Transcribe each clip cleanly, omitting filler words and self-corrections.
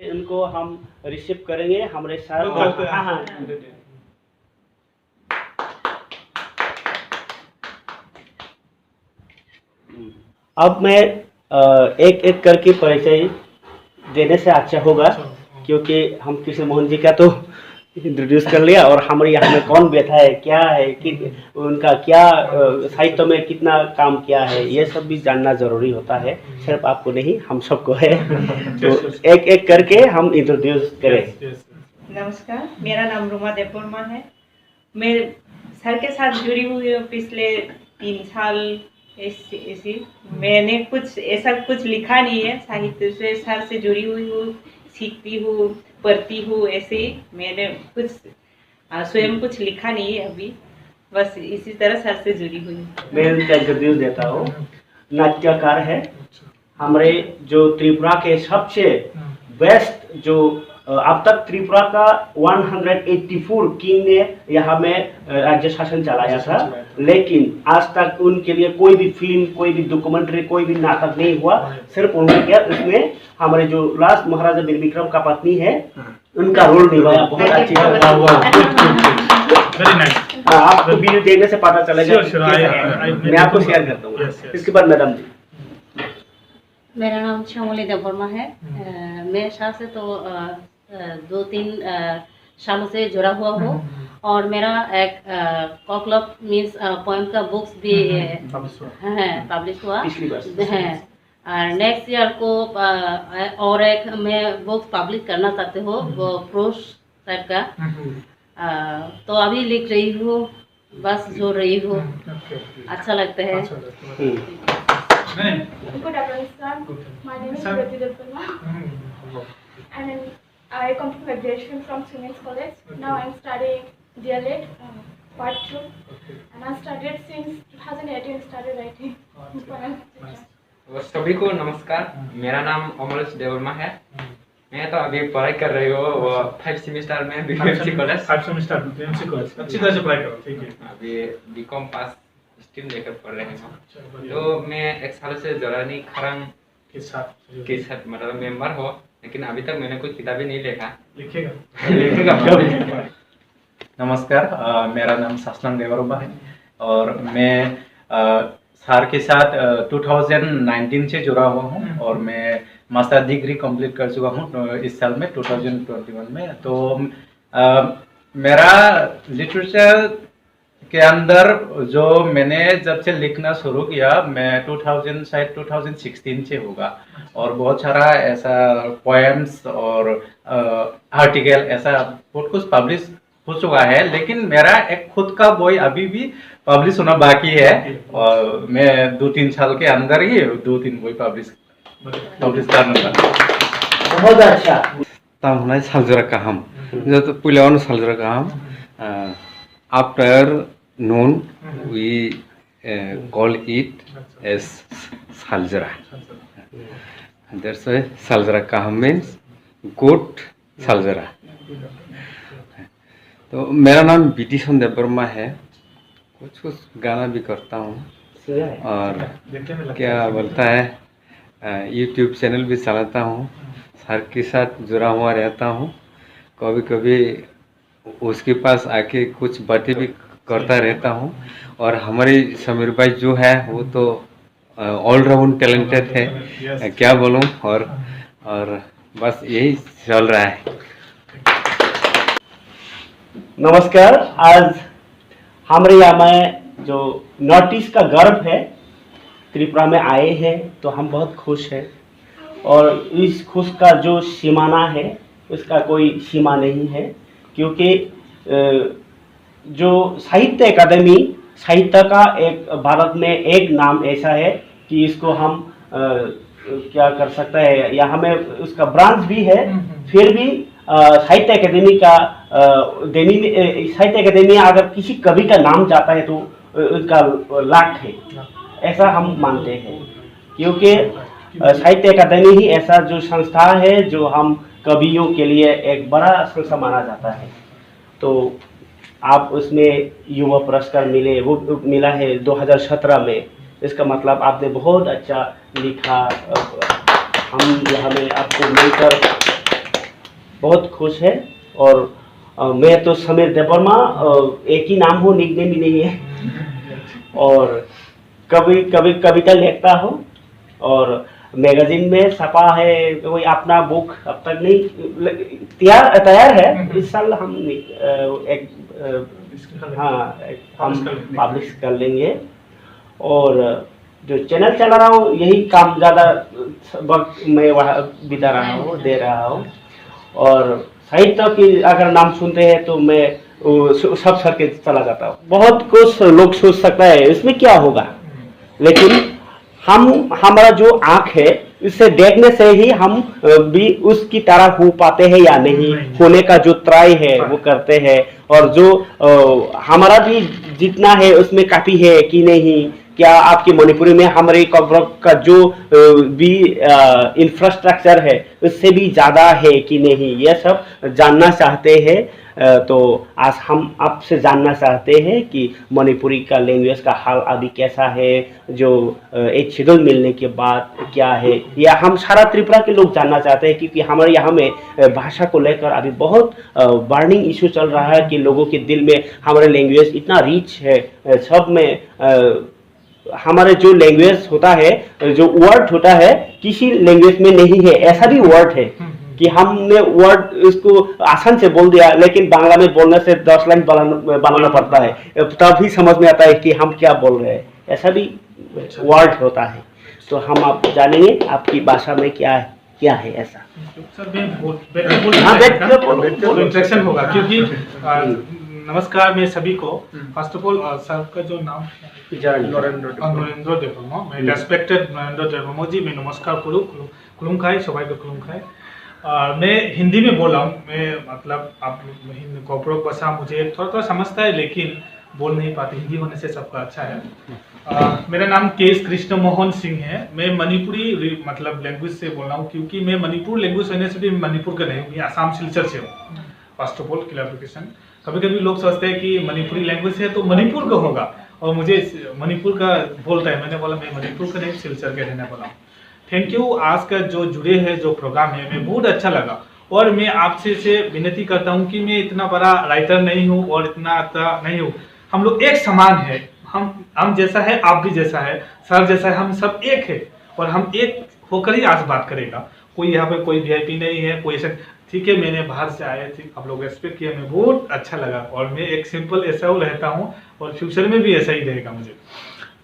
उनको हम रिसीव करेंगे हमारे साथ। हाँ। अब मैं एक एक करके परिचय देने से अच्छा होगा, क्योंकि हम कृष्ण मोहन जी का तो इंट्रोड्यूस कर लिया, और हमारे यहाँ में कौन बैठा है, क्या है, कि उनका क्या साहित्य में कितना काम किया है, ये सब भी जानना जरूरी होता है। सिर्फ आपको नहीं, हम सबको है। तो एक एक करके हम इंट्रोड्यूस करें। नमस्कार, मेरा नाम रुमा देववर्मा है। मैं सर के साथ जुड़ी हुई हूँ पिछले 3 साल। ऐसी मैंने कुछ ऐसा कुछ लिखा नहीं है, साहित्य से सर से जुड़ी हुई हूँ, सीखती हूँ, पढ़ती हूँ। ऐसे ही मैंने कुछ स्वयं कुछ लिखा नहीं है अभी, बस इसी तरह सर से जुड़ी हुई हूँ। मैं उनका इंट्रोड्यूस देता हूँ। नाट्यकार है, हमारे जो त्रिपुरा के सबसे बेस्ट, जो अब तक त्रिपुरा का 184 किंग ने यहाँ में राज्य शासन चलाया था, लेकिन आज तक उनके लिए कोई भी फिल्म, कोई भी डॉक्यूमेंट्री, कोई भी नाटक नहीं हुआ। सिर्फ उन्होंने क्या, उसमें हमारे जो लास्ट महाराजा वीर विक्रम का पत्नी है, उनका रोल निभाया। बहुत अच्छी है। आपको वीडियो देखने से पता चलेगा। मैं आपको शेयर करता हूँ। इसके बाद मैडम जी। मेरा नाम श्यामली देववर्मा है। मैं शाह से तो 2-3 सालों से जुड़ा हुआ हूँ, और मेरा एक कॉकलब मीन्स पोएम का बुक्स भी पब्लिश हुआ है। और नेक्स्ट ईयर को और एक मैं बुक पब्लिश करना चाहती हूँ, वो प्रोस टाइप का। तो अभी लिख रही हूँ, बस जोड़ रही हूँ। अच्छा लगता है। Good afternoon, sir. My name is Prati Devarma, and I complete my graduation from Women's College. Now I am studying DLED Part 2, and I studied since 2018. Started writing. सभी को नमस्कार, मेरा नाम अमरेश देववर्मा है। मैं तो अभी पढ़ाई कर रही हूँ, वो 5 सेमेस्टर में BMC college. 5 semester BMC college, अच्छी तरह से पढ़ाई करो। ठीक है। अभी बीकॉम पास स्ट्रीम लेकर पढ़ रहे हैं। तो मैं 1 साल से जोरानी खरंग के साथ मतलब मेंबर हो, लेकिन अभी तक मैंने कोई किताबें नहीं लिखा। लिखेगा। नमस्कार, मेरा नाम ससनाम देववर्मा है, और मैं सर के साथ 2019 से जुड़ा हुआ हूँ, और मैं मास्टर डिग्री कंप्लीट कर चुका हूँ इस साल में 2021 में। तो मेरा लिटरेचर के अंदर जो मैंने जब से लिखना शुरू किया, मैं 2016 से होगा, और बहुत सारा ऐसा पोएम्स और आर्टिकल ऐसा बहुत कुछ पब्लिश हो चुका है, लेकिन मेरा एक खुद का बोई अभी भी पब्लिश होना बाकी है, और मैं 2-3 साल के अंदर ही 2-3 बोई पब्लिश करना था। बहुत अच्छा। ताम होनाय सालजरा काहाम, जो पुलावानो सालजरा काहाम। After noon, we call it as saljara. That's why saljara kaham means good saljara. तो मेरा नाम बीटीशन देववर्मा है। कुछ गाना भी करता हूँ, और क्या बोलता है यूट्यूब चैनल भी चलाता हूँ। सर के साथ जुड़ा हुआ रहता हूँ। कभी कभी उसके पास आके कुछ बातें भी करता रहता हूँ। और हमारे समीर भाई जो है वो तो ऑलराउंड टैलेंटेड है, क्या बोलूँ। और बस यही चल रहा है। नमस्कार, आज हमारे यहाँ में जो नॉर्थ ईस्ट का गर्व है त्रिपुरा में आए हैं, तो हम बहुत खुश हैं। और इस खुश का जो सीमाना है उसका कोई सीमा नहीं है, क्योंकि जो साहित्य अकादमी, साहित्य का एक भारत में एक नाम ऐसा है कि इसको हम क्या कर सकता है, या हमें उसका ब्रांच भी है। फिर भी साहित्य अकादमी का साहित्य अकादमी अगर किसी कवि का नाम जाता है तो उसका लाख है, ऐसा हम मानते हैं। क्योंकि साहित्य अकादमी ही ऐसा जो संस्था है जो हम कवियों के लिए एक बड़ा संस्था माना जाता है। तो आप उसमें युवा पुरस्कार मिला है 2017 में। इसका मतलब आपने बहुत अच्छा लिखा। हम यहाँ में आपको मिलकर बहुत खुश है। और मैं तो समीर देवर्मा, एक ही नाम हो, निकनेम भी नहीं है। और कभी कभी कविता लिखता हूँ और मैगजीन में छपा है। कोई अपना बुक अब तक नहीं तैयार है। इस साल हम हम पब्लिश कर लेंगे। और जो चैनल चला रहा हूँ, यही काम ज़्यादा वक्त मैं वहाँ बिता रहा हूँ, दे रहा हूँ। और साहित्य की अगर नाम सुनते हैं तो मैं सब सर के चला जाता हूँ। बहुत कुछ लोग सोच सकता है इसमें क्या होगा, लेकिन हमारा जो आँख है, इससे देखने से ही हम भी उसकी तरह हो पाते हैं या नहीं, होने का जो ट्राई है वो करते हैं। और जो हमारा भी जितना है उसमें काफी है कि नहीं, क्या आपकी मणिपुरी में हमारे का जो भी इंफ्रास्ट्रक्चर है उससे भी ज़्यादा है कि नहीं, ये सब जानना चाहते हैं। तो आज हम आपसे जानना चाहते हैं कि मणिपुरी का लैंग्वेज का हाल अभी कैसा है, जो एक शेड्यूल मिलने के बाद क्या है, या हम सारा त्रिपुरा के लोग जानना चाहते हैं। क्योंकि हमारे यहाँ में भाषा को लेकर अभी बहुत बर्निंग इशू चल रहा है कि लोगों के दिल में हमारे लैंग्वेज इतना रिच है। सब में हमारे जो लैंग्वेज होता है, जो वर्ड होता है, किसी लैंग्वेज में नहीं है। ऐसा भी वर्ड है कि हमने वर्ड इसको आसान से बोल दिया, लेकिन बांग्ला में बोलने से 10 लाइन बनाना पड़ता है, तभी समझ में आता है कि हम क्या बोल रहे हैं। ऐसा भी वर्ड होता है। तो हम आप जानेंगे आपकी भाषा में क्या है ऐसा। इंट्रैक्शन होगा, क्योंकि नमस्कार मैं सभी को। फर्स्ट ऑफ ऑल सर का जो नाम नरेंद्र देवर्मा, मैं रेस्पेक्टेड नरेंद्र देवर्मा जी, मैं नमस्कार करूँ, खुलुमखाई, सबाई को खुलुमखाई। मैं हिंदी में बोला हूँ। मैं मतलब आप कोपरोक भाषा मुझे थोड़ा थोड़ा समझता है, लेकिन बोल नहीं पाते। हिंदी होने से सबका अच्छा है। मेरा नाम केएस कृष्ण मोहन सिंह है। मैं मणिपुरी मतलब लैंग्वेज से बोल रहा हूँ, क्योंकि मैं मणिपुर लैंग्वेज होने से भी मणिपुर का नहीं हूँ, मैं आसाम सिलचर से हूँ। फर्स्ट ऑफ ऑल क्लैरिफिकेशन, कभी कभी लोग सोचते हैं कि मणिपुरी लैंग्वेज है तो मणिपुर का होगा, और मुझे मणिपुर का बोलता है। मैंने बोला मैं मणिपुर का नहीं, सिलचर का रहने वाला हूँ। Thank you. आज का जो जुड़े है जो प्रोग्राम है, मैं बहुत अच्छा लगा। और मैं आपसे से विनती करता हूँ कि मैं इतना बड़ा राइटर नहीं हूँ और इतना नहीं हूँ। हम लोग एक समान है। हम जैसा है, आप भी जैसा है, सर जैसा है, हम सब एक है। और हम एक होकर ही आज बात करेगा। कोई यहाँ पे कोई वीआईपी नहीं है, कोई ऐसा। ठीक है, मैंने बाहर से आए थे, आप लोग रेस्पेक्ट किया, मैं बहुत अच्छा लगा। और मैं एक सिंपल ऐसा रहता हूँ, और फ्यूचर में भी ऐसा ही रहेगा मुझे।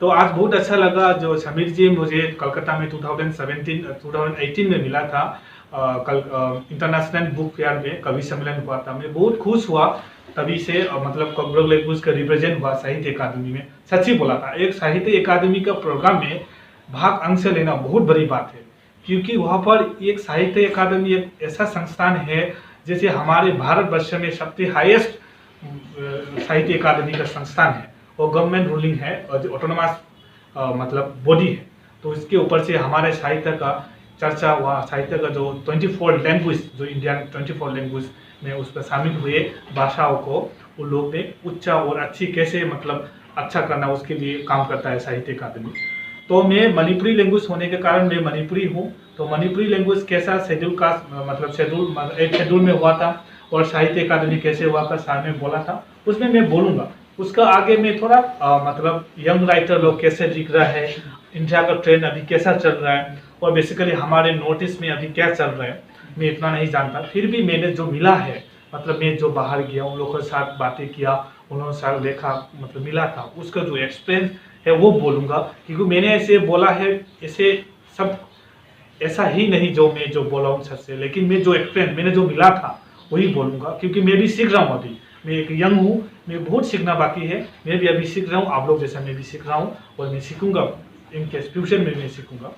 तो आज बहुत अच्छा लगा। जो समीर जी मुझे कलकत्ता में 2018 में मिला था, इंटरनेशनल बुक फेयर में कवि सम्मेलन हुआ था। मैं बहुत खुश हुआ तभी से। मतलब कोपरोक लैंग्वेज का रिप्रेजेंट हुआ साहित्य अकादमी में। सच्ची बोला था, एक साहित्य अकादमी का प्रोग्राम में भाग अंश लेना बहुत बड़ी बात है, क्योंकि वहाँ पर एक साहित्य अकादमी एक ऐसा संस्थान है, जैसे हमारे भारतवर्ष में सबसे हाईएस्ट साहित्य अकादमी का संस्थान है। वो गवर्नमेंट रूलिंग है और ऑटोनोमस मतलब बॉडी है। तो इसके ऊपर से हमारे साहित्य का चर्चा हुआ। साहित्य का जो 24 लैंग्वेज, जो इंडियन 24 लैंग्वेज में उस पर शामिल हुए भाषाओं को उन लोग ने उच्च और अच्छी कैसे मतलब अच्छा करना, उसके लिए काम करता है साहित्य अकादमी। तो मैं मणिपुरी लैंग्वेज होने के कारण मैं मणिपुरी हूँ। तो मणिपुरी लैंग्वेज कैसा शेड्यूल का मतलब एक शेड्यूल में हुआ था, और साहित्य अकादमी कैसे हुआ था सर ने बोला था, उसमें मैं बोलूँगा। उसका आगे में थोड़ा मतलब यंग राइटर लोग कैसे लिख रहा है, इंडिया का ट्रेंड अभी कैसा चल रहा है, और बेसिकली हमारे नॉर्थ ईस्ट में अभी क्या चल रहा है, मैं इतना नहीं जानता। फिर भी मैंने जो मिला है, मतलब मैं जो बाहर गया, उन लोगों के साथ बातें किया, उन्होंने साथ देखा, मतलब मिला था, उसका जो एक्सपीरियंस है वो बोलूँगा। क्योंकि मैंने ऐसे बोला है, ऐसे सब ऐसा ही नहीं जो मैं जो बोला हूँ सर से, लेकिन मैं जो एक्सपीरियंस मैंने जो मिला था वही बोलूँगा। क्योंकि मैं भी सीख रहा हूँ, अभी मैं एक यंग हूँ, मैं बहुत सीखना बाकी है। मैं भी अभी सीख रहा हूँ, आप लोग जैसा मैं भी सीख रहा हूँ, और मैं सीखूंगा, इनके फ्यूचर में मैं सीखूंगा।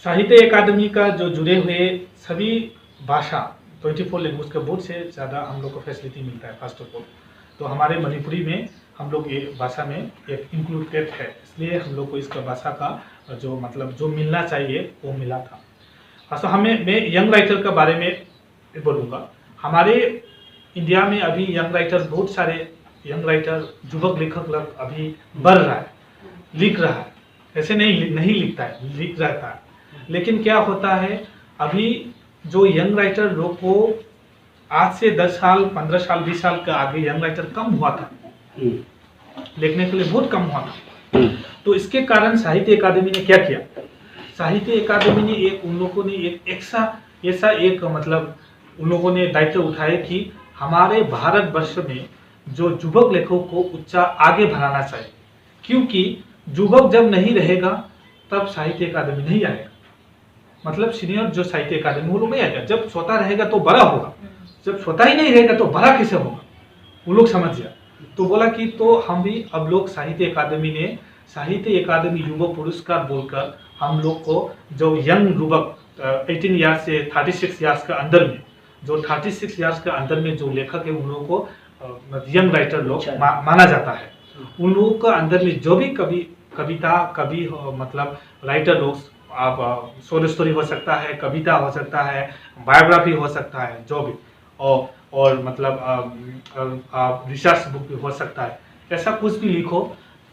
साहित्य अकादमी का जो जुड़े हुए सभी भाषा 24 लैंग्वेज का बहुत से ज़्यादा हम लोग को फैसिलिटी मिलता है। फर्स्ट ऑफ ऑल तो हमारे मणिपुरी में हम लोग ये भाषा में एक इंक्लूडेड है, इसलिए हम लोग को इसका भाषा का जो मतलब जो मिलना चाहिए वो मिला था। अच्छा, मैं यंग राइटर के बारे में बोलूँगा। हमारे इंडिया में अभी यंग राइटर बहुत सारे यंग राइटर युवक लेखक लोग अभी बढ़ रहा है, लिख रहा है। ऐसे नहीं लिखता है, लिख रहता है। लेकिन क्या होता है, अभी जो यंग राइटर लोग को आज से 10 साल 15 साल 20 साल का आगे यंग राइटर कम हुआ था, लिखने के लिए बहुत कम हुआ था। तो इसके कारण साहित्य अकादमी ने क्या किया, साहित्य अकादमी ने उन लोगों ने ऐसा एक मतलब उन लोगों ने दायित्व उठाया कि हमारे भारतवर्ष में जो युवक लेखकों को उच्च आगे बढ़ाना चाहिए, क्योंकि युवक जब नहीं रहेगा तब साहित्य अकादमी नहीं आएगा, मतलब सीनियर जो साहित्य अकादमी वो लोग नहीं आएगा। जब स्वतः रहेगा तो बड़ा होगा, जब स्वतः ही नहीं रहेगा तो बड़ा कैसे होगा, वो लोग समझ गया। तो बोला कि तो हम भी अब लोग साहित्य अकादमी ने साहित्य अकादमी युवक पुरस्कार बोलकर हम लोग को जो यंग युवक 18 ईयर्स से 36 ईयर्स के अंदर में, जो 36 ईयर्स के अंदर में जो लेखक है उन लोगों को यंग राइटर लोग माना जाता है। उन लोगों के अंदर में जो भी कविता कवि मतलब राइटर लोग, आप शॉर्ट स्टोरी हो सकता है, कविता हो सकता है, बायोग्राफी हो सकता है, जो भी और मतलब रिसर्च बुक भी हो सकता है, ऐसा कुछ भी लिखो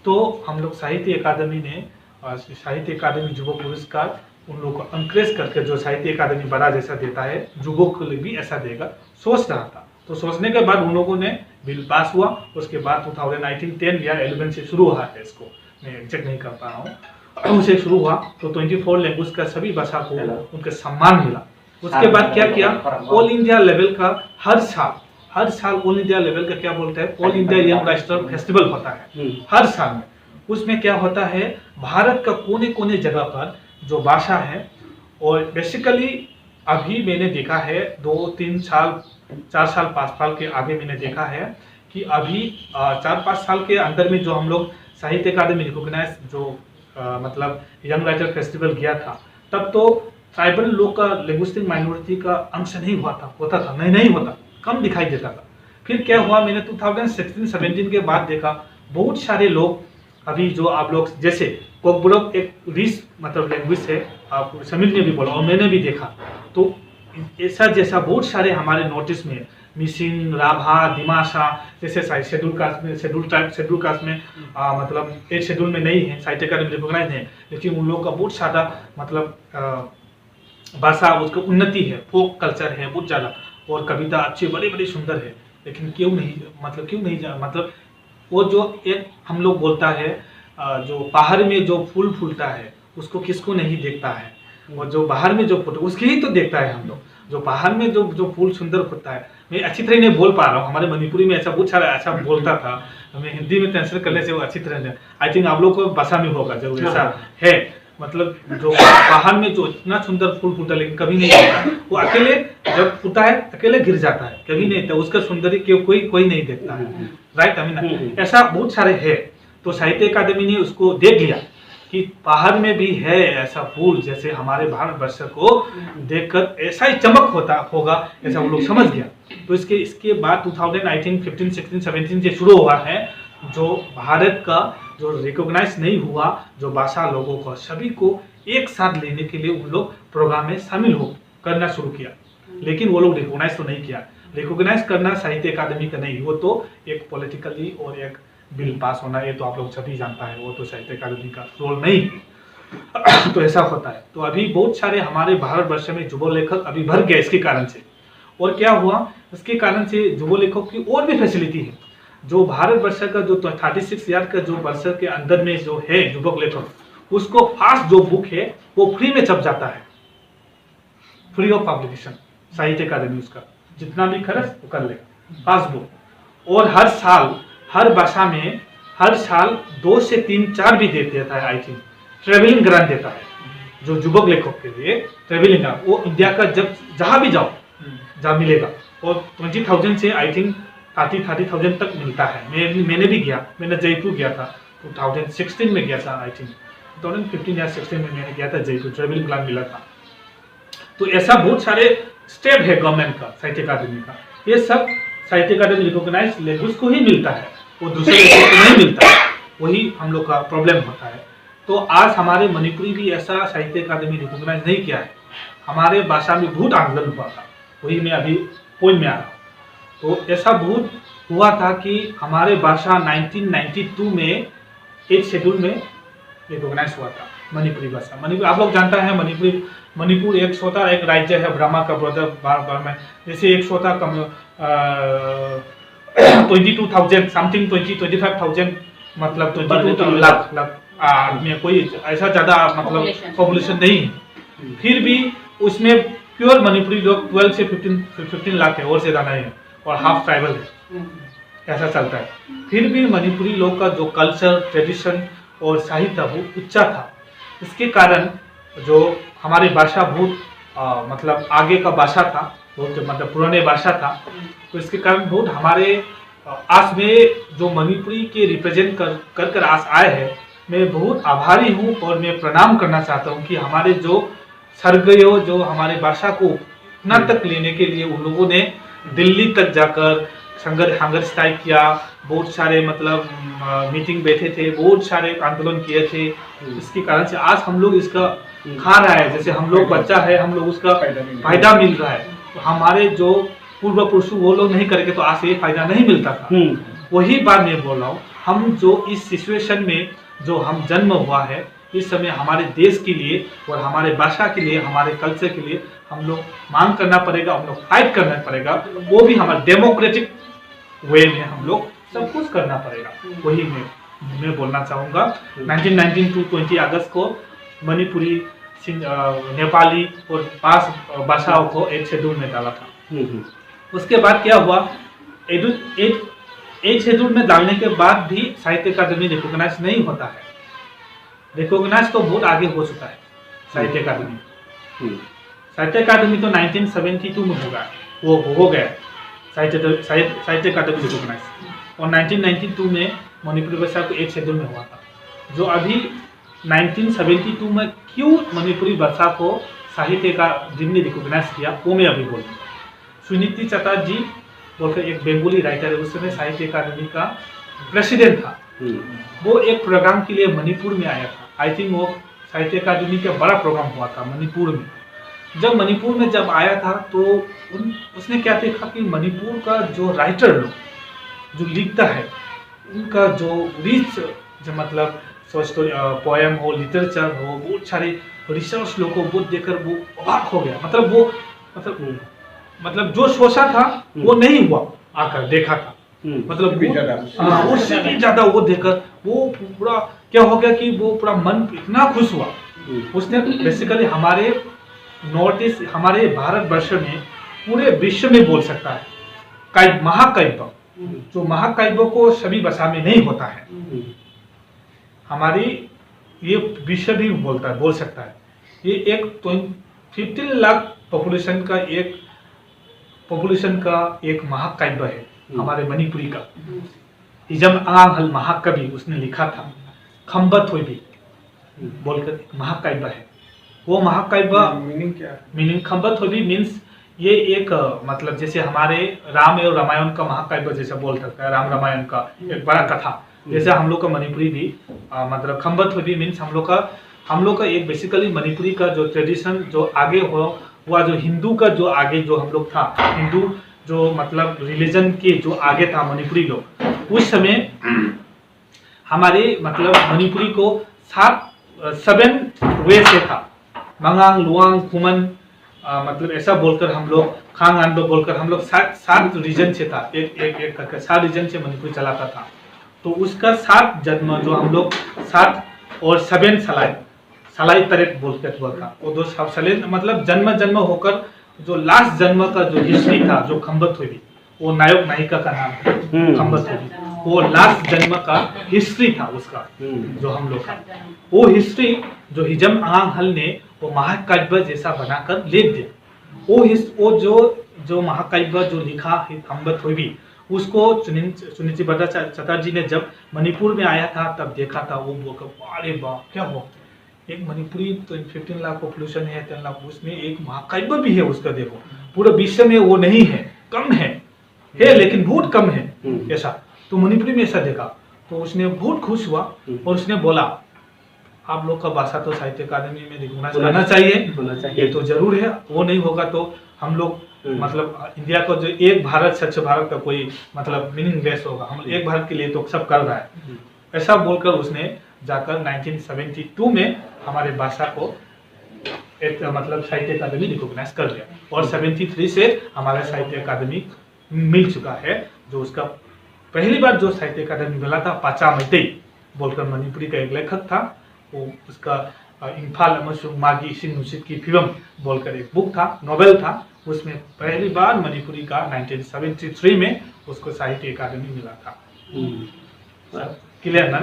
तो हम लोग साहित्य अकादमी ने साहित्य अकादमी युवक पुरस्कार उन लोगों को अंकरेज करके, जो साहित्य अकादमी बड़ा जैसा देता है युवक के लिए भी ऐसा देगा, सोच रहा था। तो सोचने के बाद उन लोगों ने बिल पास हुआ। उसके बाद 2019 10 या 11 से शुरू हुआ है, इसको मैं एग्जैक्ट नहीं कर पा रहा हूँ, उनसे शुरू हुआ। तो 24 लैंग्वेज का सभी भाषा को उनके सम्मान मिला। उसके बाद क्या किया, ऑल इंडिया लेवल का हर साल ऑल इंडिया लेवल का क्या बोलते हैं, all India young writer festival होता है हर साल में। उसमें क्या होता है, भारत का कोने कोने जगह पर जो भाषा है, और बेसिकली अभी मैंने देखा है 2-3 साल 4 साल 5 साल के आगे मैंने देखा है कि अभी 4-5 साल के अंदर में जो हम लोग साहित्य अकादमी रिकॉग्नाइज जो मतलब यंग राइटर फेस्टिवल गया था, तब तो ट्राइबल लोग का लिंग्विस्टिक माइनॉरिटी का अंश नहीं होता था, नहीं होता, कम दिखाई देता था। फिर क्या हुआ, मैंने 2016-17 के बाद देखा बहुत सारे लोग, अभी जो आप लोग जैसे कोकबुरक एक रिच मतलब लैंग्वेज है, आप समीर ने भी बोला और मैंने भी देखा, तो ऐसा जैसा बहुत सारे हमारे नोटिस में मिसिंग, राभा, दिमाशा जैसे शेड्यूल कास्ट में मतलब एक शेड्यूल में नहीं है, साहित्य अकादमी रिकॉग्नाइज है, लेकिन उन लोगों का बहुत ज़्यादा मतलब भाषा उसका उन्नति है, फोक कल्चर है बहुत ज़्यादा, और कविता अच्छी बड़ी सुंदर है, लेकिन क्यों नहीं मतलब वो जो एक हम लोग बोलता है जो बाहर में जो फूल फूलता है उसको किसको नहीं देखता है, और जो बाहर में जो फूल उसके ही तो देखता है हम लोग। जो बाहर में जो फूल सुंदर फूलता है, मैं अच्छी तरह नहीं बोल पा रहा हूँ, हमारे मणिपुरी में ऐसा बहुत सारा ऐसा बोलता था, मैं हिंदी में ट्रांसलेट करने से वो अच्छी तरह नहीं, आई थिंक आप लोग को भाषा में होगा जो ऐसा है, मतलब जो बाहर में जो इतना सुंदर फूल फूलता है लेकिन कभी नहीं होता, वो अकेले जब फूटा है अकेले गिर जाता है, कभी नहीं था, उसका सौंदर्य कोई नहीं देखता है, राइट अमीना, ऐसा बहुत सारे है। तो साहित्य अकादमी ने उसको देख लिया कि बाहर में भी है ऐसा फूल, जैसे हमारे भारतवर्ष को देखकर ऐसा ही चमक होगा ऐसा वो लोग समझ गया। तो इसके बाद 2019 15 16 17 से शुरू हुआ है, जो भारत का जो रिकॉग्नाइज नहीं हुआ जो भाषा लोगों को सभी को एक साथ लेने के लिए उन लोग प्रोग्राम में शामिल करना शुरू किया, लेकिन वो लोग रिकॉग्नाइज तो नहीं किया। रिकॉग्नाइज करना साहित्य अकादमी का नहीं, वो तो एक पॉलिटिकली और एक बिल पास होना, ये तो आप लोग सभी जानता है, वो तो साहित्य अकादमी का रोल नहीं तो ऐसा होता है। तो अभी बहुत सारे हमारे भारतवर्ष में युवा लेखक अभी भर गए इसके कारण से, और क्या हुआ इसके कारण से युवा लेखक की और भी फैसिलिटी है। जो भारतवर्ष का जो 36 ईयर का जो वर्ष के अंदर में जो है युवक लेखक, उसको फास्ट जो बुक है वो फ्री में छप जाता है, फ्री ऑफ पब्लिकेशन। साहित्य अकादमी उसका जितना भी खर्च वो कर लेगा, फास्ट बुक। और हर साल हर भाषा में हर साल 2 से 3-4 भी देता है, आई थिंक ट्रेवलिंग ग्रांट देता है जो युवक लेखक के लिए, ट्रेवलिंग ग्रांट वो इंडिया का जब जहाँ भी जाओ जहाँ मिलेगा, और 20,000 से आई थिंक 30,000 तक मिलता है। मैंने भी गया, मैंने जयपुर गया था 2016 में गया था, आई थिंक 2015 या 16 में मैंने गया था जयपुर, ट्रेवलिंग ग्रांट मिला था। तो ऐसा बहुत सारे स्टेप है गवर्नमेंट का, साहित्य अकादमी का, ये सब साहित्य अकादमी रिकॉग्नाइज लैंग्वेज को ही मिलता है, वो दूसरे लैंग्वेज को नहीं मिलता है, वही हम लोग का प्रॉब्लम होता है। तो आज हमारे मणिपुरी भी ऐसा साहित्य अकादमी रिकॉग्नाइज नहीं किया है, हमारे भाषा में बहुत आंदोलन हुआ था, वही मैं अभी पॉइंट में आ रहा हूँ। तो ऐसा बहुत हुआ था कि हमारे भाषा 1992 में एक शेड्यूल में रिकॉग्नाइज हुआ था, मणिपुरी भाषा। मणिपुर आप लोग जानते हैं, मणिपुर एक छोटा एक राज्य है ब्रह्मा का ब्रदर बार में। जैसे एक छोटा 22,000 समथिंग 25,000 मतलब 22 लाख आदमी, कोई ऐसा ज़्यादा मतलब पॉपुलेशन नहीं है। फिर भी उसमें प्योर मणिपुरी लोग 12 से 15 लाख है, और ज़्यादा नहीं है, और हाफ ट्राइबल है, ऐसा चलता है। फिर भी मणिपुरी लोग का जो कल्चर, ट्रेडिशन और साहित्य वो उच्चा था। इसके कारण जो हमारी भाषा बहुत मतलब आगे का भाषा था, बहुत मतलब पुराने भाषा था, तो इसके कारण बहुत हमारे आज में जो मणिपुरी के रिप्रेजेंट कर आज आए हैं, मैं बहुत आभारी हूँ और मैं प्रणाम करना चाहता हूँ कि हमारे जो सरगयो जो हमारे भाषा को इतना तक लेने के लिए उन लोगों ने दिल्ली तक जाकर संघर्ष स्थायी किया, बहुत सारे मतलब मीटिंग बैठे थे, बहुत सारे आंदोलन किए थे। इसके कारण से आज हम लोग इसका खा रहा है, जैसे हम लोग बच्चा है, हम लोग उसका फायदा मिल रहा है। तो हमारे जो पूर्व पुरुष वो लोग नहीं करेंगे तो आज ये फायदा नहीं मिलता था। वही बात मैं बोल रहा हूँ, हम जो इस सिचुएशन में जो हम जन्म हुआ है, इस समय हमारे देश के लिए और हमारे भाषा के लिए, हमारे कल्चर के लिए हम लोग मांग करना पड़ेगा, हम लोग फाइट करना पड़ेगा, वो भी हमारे डेमोक्रेटिक वे में हम लोग सब कुछ करना पड़ेगा। वही मैं बोलना चाहूँगा। 1919 टू 20 अगस्त को मणिपुरी, नेपाली और 5 भाषाओं को एक शेड्यूल में डाला था। उसके बाद क्या हुआ, एक शेड्यूल में डालने के बाद भी साहित्य अकादमी रिकॉग्नाइज नहीं होता है। रिकॉग्नाइज तो बहुत आगे हो चुका है साहित्य अकादमी। साहित्य अकादमी तो 1972 में होगा, वो हो गया साहित्य अकादमी रिकॉग्नाइज, और 1992 में मणिपुरी भाषा को एक शेड्यूल में हुआ था। जो अभी 1972 में क्यों मणिपुरी भाषा को साहित्य अकादमी ने रिकॉग्नाइज किया, वो मैं अभी बोलूँ। सुनीति चटर्जी बोलकर एक बेंगोली राइटर है, उस समय साहित्य अकादमी का प्रेसिडेंट था। वो एक प्रोग्राम के लिए मणिपुर में आया था। आई थिंक वो साहित्य अकादमी का बड़ा प्रोग्राम हुआ था मणिपुर में। जब मणिपुर में जब आया था तो उसने क्या देखा कि मणिपुर का जो राइटर लोग जो लिखता है, उनका जो रिच जो मतलब पोएम हो, लिटरेचर हो, बहुत सारे रिसर्च लोग को वो देखकर वो अवाक हो गया। मतलब वो मतलब जो सोचा था वो नहीं हुआ, आकर देखा था, मतलब उससे भी ज्यादा वो देखकर वो पूरा क्या हो गया कि वो पूरा मन इतना खुश हुआ। उसने बेसिकली हमारे नॉर्थ ईस्ट, हमारे भारतवर्ष में पूरे विश्व में बोल सकता है महाकाव्य, जो महाकाव्य को सभी भाषा में नहीं होता है, हमारी ये विश्व भी बोल सकता है। ये एक 15 लाख पॉपुलेशन का एक महाकाव्य है हमारे मणिपुरी का। हिजम आंगहल महाकवि उसने लिखा था, खम्बत हुई भी बोलकर महाकाव्य है। वो महाकाव्य मीनिंग क्या है? मीनिंग खम्बत हुई भी मीन्स ये एक मतलब जैसे हमारे राम और रामायण का महाकाव्य जैसा बोल सकता है, राम रामायण का एक बड़ा कथा, जैसे हम लोग का मणिपुरी भी मतलब खम्बत हुई भी मीन्स हम लोग का एक बेसिकली मणिपुरी का जो ट्रेडिशन जो आगे हुआ, जो हिंदू का जो आगे जो हम लोग था, हिंदू जो मतलब रिलीजन के जो आगे था मणिपुरी लोग, उस समय हमारे मतलब मणिपुरी को 7 वे से था, मंगांग, लुआंग, खुमन मतलब ऐसा बोलकर हम लोग, खांग आंदो बोलकर हम लोग 7 रीजन से था, एक करके 7 रीजन से मणिपुरी चलाता था। तो उसका 7 जन्म जो हम लोग 7 और 7 सलाई तरेक बोलकर हुआ था, वो 2 सले मतलब जन्म होकर जो लास्ट जन्म का जो हिस्ट्री था, जो खम्बत हुई, वो नायक नायिका का नाम था खम्बत हुई, वो लास्ट जन्म का हिस्ट्री था उसका, जो हम लोग का वो हिस्ट्री जो हिजम आंगहल ने वो महाकाव्य जैसा बनाकर लिख दिया। वो जो महाकाव्य जो लिखा खम्बत हुई, उसको सुनीति चटर्जी ने जब मणिपुर में आया था तब देखा था, वो बोलकर अरे वाह क्या हो, एक मणिपुरी तो 15 लाख पॉपुलेशन है, 10 लाख, उसमें एक महाकाव्य भी है उसका, देखो पूरे विश्व में वो नहीं है, कम है लेकिन बहुत कम है ऐसा। तो मणिपुरी में ऐसा देखा तो उसने बहुत खुश हुआ और उसने बोला आप लोग का भाषा तो साहित्य अकादमी में रिकॉग्नाइज करना चाहिए, ये तो जरूर है, वो नहीं होगा तो हम लोग मतलब इंडिया का जो एक भारत स्वच्छ भारत का कोई मतलब मीनिंगलेस होगा, हम एक भारत के लिए तो सब कर रहा है, ऐसा बोलकर उसने जाकर 1972 में हमारे भाषा को एक मतलब साहित्य अकादमी रिकॉग्नाइज कर लिया और 73 से हमारा साहित्य अकादमी मिल चुका है। जो उसका पहली बार जो साहित्य अकादमी मिला था पाचा मैतेई बोलकर मणिपुरी का एक लेखक था, वो उसका इम्फाल अमसुंग मागी इसिंग नुसित की फिल्म बोलकर एक बुक था, नोवेल था, उसमें पहली बार मणिपुरी का 1973 में उसको साहित्य अकादमी मिला था। क्लियर ना?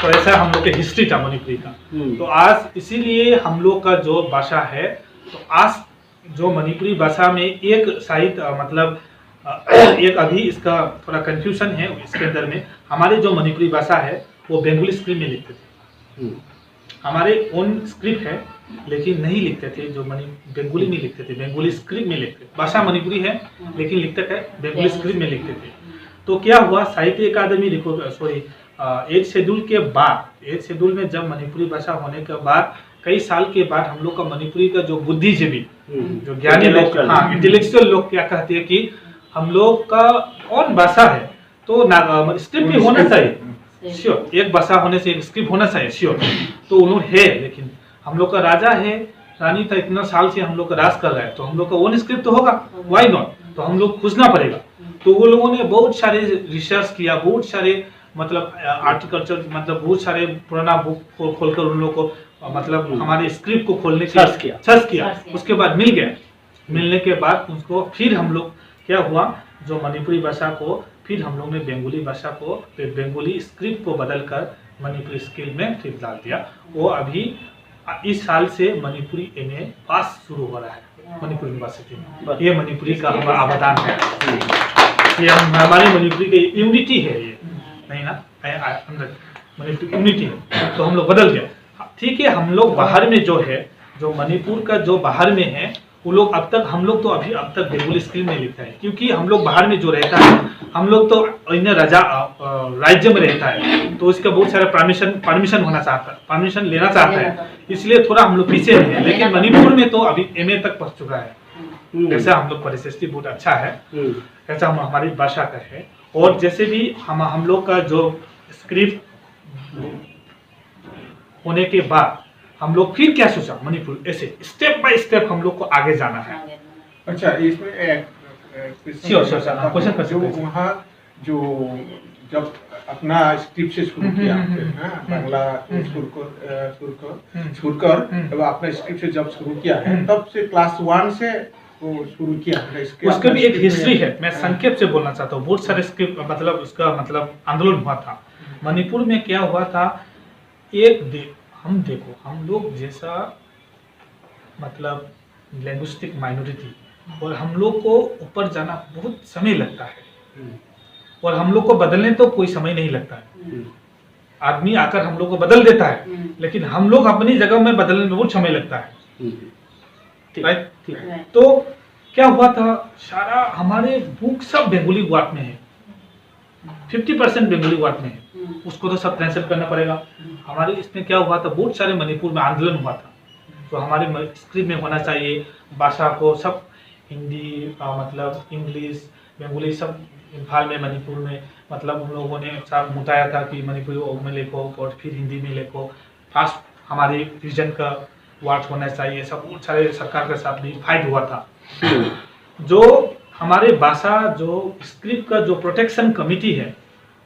तो ऐसा हम लोग के हिस्ट्री था मणिपुरी का। तो आज इसीलिए हम लोग का जो भाषा है, तो आज जो मणिपुरी भाषा में एक साहित्य मतलब एक अभी इसका थोड़ा कंफ्यूजन है इसके अंदर में। हमारे जो मणिपुरी भाषा है वो बंगाली स्क्रिप्ट में लिखते थे, हमारे ओन स्क्रिप्ट है लेकिन नहीं लिखते थे, जो बंगाली में लिखते थे, बंगाली स्क्रिप्ट में लिखते थे। भाषा मणिपुरी है लेकिन लिखते थे बंगाली स्क्रिप्ट में लिखते थे। तो क्या हुआ, साहित्य अकादमी एट शेड्यूल के बाद, एट शेड्यूल में जब मणिपुरी भाषा होने के बाद कई साल के बाद हम लोग का मणिपुरी का जो बुद्धिजीवी जो ज्ञानी लोग, हाँ इंटेलेक्चुअल लोग क्या कहते हैं कि हम लोग का कौन भाषा है तो स्क्रिप्ट भी होना चाहिए, श्योर, एक भाषा होने से एक स्क्रिप्ट होना चाहिए, श्योर। तो उन्होंने है, लेकिन हम लोग का राजा है, रानी था, इतना साल से हम लोग का राज कर रहा है, तो हम लोग का ओन स्क्रिप्ट तो होगा, व्हाई नॉट? तो हम लोग खोजना पड़ेगा। तो वो लोगों ने बहुत सारे रिसर्च किया, बहुत सारे मतलब आर्टिकल्चर मतलब बहुत सारे पुराना बुक खोलकर उन लोग को मतलब हमारे स्क्रिप्ट को खोलने की सर्च किया। उसके बाद मिल गया, मिलने के बाद उसको फिर हम लोग क्या हुआ, जो मणिपुरी भाषा को फिर हम लोग ने बंगाली भाषा को बंगाली स्क्रिप्ट को बदलकर मणिपुरी स्किल में फिर डाल दिया। वो अभी इस साल से मणिपुरी MA पास शुरू हो रहा है मणिपुर यूनिवर्सिटी में। ये मणिपुरी का हमारा अवदान है, ये हमारे मणिपुरी की यूनिटी है, ये नहीं ना अंदर मणिपुरी यूनिटी है। तो हम लोग बदल गया, ठीक है। हम लोग बाहर में जो है, जो मणिपुर का जो बाहर में है वो लोग अब तक, हम लोग तो अभी अब तक बंगाली स्क्रिप्ट में लिखता है, क्योंकि हम लोग बाहर में जो रहता है, हम लोग तो अन्य राज्य में रहता है, तो इसका बहुत सारा परमिशन होना चाहता है, परमिशन लेना चाहता है, इसलिए थोड़ा हम लोग पीछे हैं। लेकिन मणिपुर में तो अभी MA तक पहुंच चुका है। ऐसा हम लोग परिस्थिति बहुत अच्छा है, ऐसा हमारी भाषा का है। और जैसे भी हम लोग का जो स्क्रिप्ट होने के बाद हम लोग फिर क्या सोचा, मणिपुर ऐसे स्टेप बाय स्टेप हम लोग को आगे जाना है। अच्छा, इसमें क्वेश्चन जो वहाँ जो जब अपना स्क्रिप्ट से शुरू किया बांग्ला सुरकर जब अपने स्क्रिप्ट से जब शुरू किया है, तब से क्लास 1 से वो शुरू किया है। उसका भी एक हिस्ट्री है, मैं संक्षेप से बोलना चाहता हूँ। बहुत सारे स्क्रिप्ट मतलब उसका मतलब आंदोलन हुआ था मणिपुर में। क्या हुआ था, हम लोग जैसा मतलब लैंग्विस्टिक माइनॉरिटी, और हम लोग को ऊपर जाना बहुत समय लगता है, और हम लोग को बदलने तो कोई समय नहीं लगता है। आदमी आकर हम लोग को बदल देता है, लेकिन हम लोग अपनी जगह में बदलने में बहुत समय लगता है, राइट? तो क्या हुआ था, सारा हमारे बुक सब बंगाली वर्ड में है, 50% बंगाली वर्ड में है, उसको तो सब ट्रांसलेट करना पड़ेगा। हमारे इसमें क्या हुआ था, बहुत सारे मणिपुर में आंदोलन हुआ था, तो हमारे स्क्रिप्ट में होना चाहिए भाषा को सब हिंदी मतलब इंग्लिश बंगाली सब। इम्फाल में मणिपुर में मतलब उन लोगों ने सब मुताया था कि मणिपुरी में लिखो और फिर हिंदी में लिखो, फास्ट हमारे रीजन का वर्ड होना चाहिए, सब बहुत सारे सरकार के साथ भी फाइट हुआ था। जो हमारे भाषा जो स्क्रिप्ट का जो प्रोटेक्शन कमेटी है,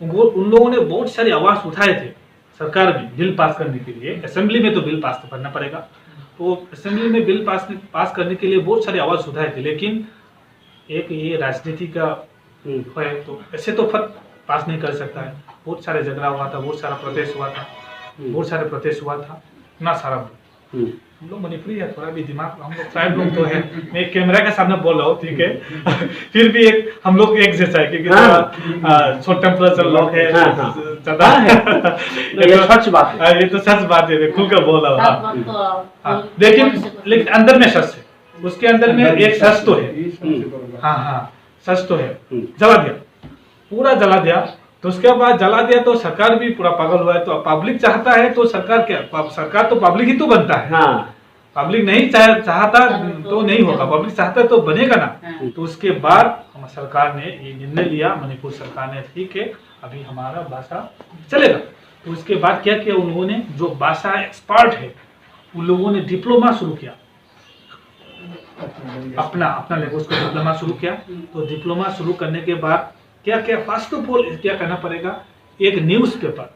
उन लोगों ने बहुत सारी आवाज़ उठाए थे सरकार में बिल पास करने के लिए। असेंबली में तो बिल पास तो करना पड़ेगा, तो असेंबली में बिल पास करने के लिए बहुत सारी आवाज़ उठाए थे, लेकिन एक ये राजनीति का है, तो ऐसे तो फट पास नहीं कर सकता है। बहुत सारे झगड़ा हुआ था, बहुत सारा प्रोटेस्ट हुआ था, इतना सारा। हम लोग मणिपुरी है, थोड़ा भी दिमाग, हम लोग ट्राइब लोग तो है। मैं कैमरा के सामने बोल रहा हूँ, ठीक है, फिर भी एक हम लोग एक जैसा है, क्योंकि शॉर्ट टेम्परेचर लोग है ज्यादा है। ये सच बात है, ये तो सच बात है, खुलकर बोल रहा हूँ। लेकिन अंदर में सच है, उसके अंदर में एक सच तो है। हाँ, सच तो है। जला दिया, पूरा जला दिया, तो उसके बाद जला दिया तो सरकार भी पूरा पागल हुआ है। तो पब्लिक चाहता है तो सरकार क्या, सरकार तो पब्लिक ही तो बनता है। पब्लिक नहीं चाहता तो नहीं होगा, पब्लिक चाहता तो बनेगा ना। तो उसके बाद सरकार ने ये निर्णय लिया, मणिपुर सरकार ने, ठीक है अभी हमारा भाषा चलेगा, तो उसके बाद क्या किया उन्होंने, जो भाषा एक्सपर्ट है उन लोगों ने डिप्लोमा शुरू किया, अपना लैंग्वेज को डिप्लोमा शुरू किया। तो डिप्लोमा शुरू करने के बाद क्या क्या, फर्स्ट ऑफ ऑल क्या करना पड़ेगा, एक न्यूज़पेपर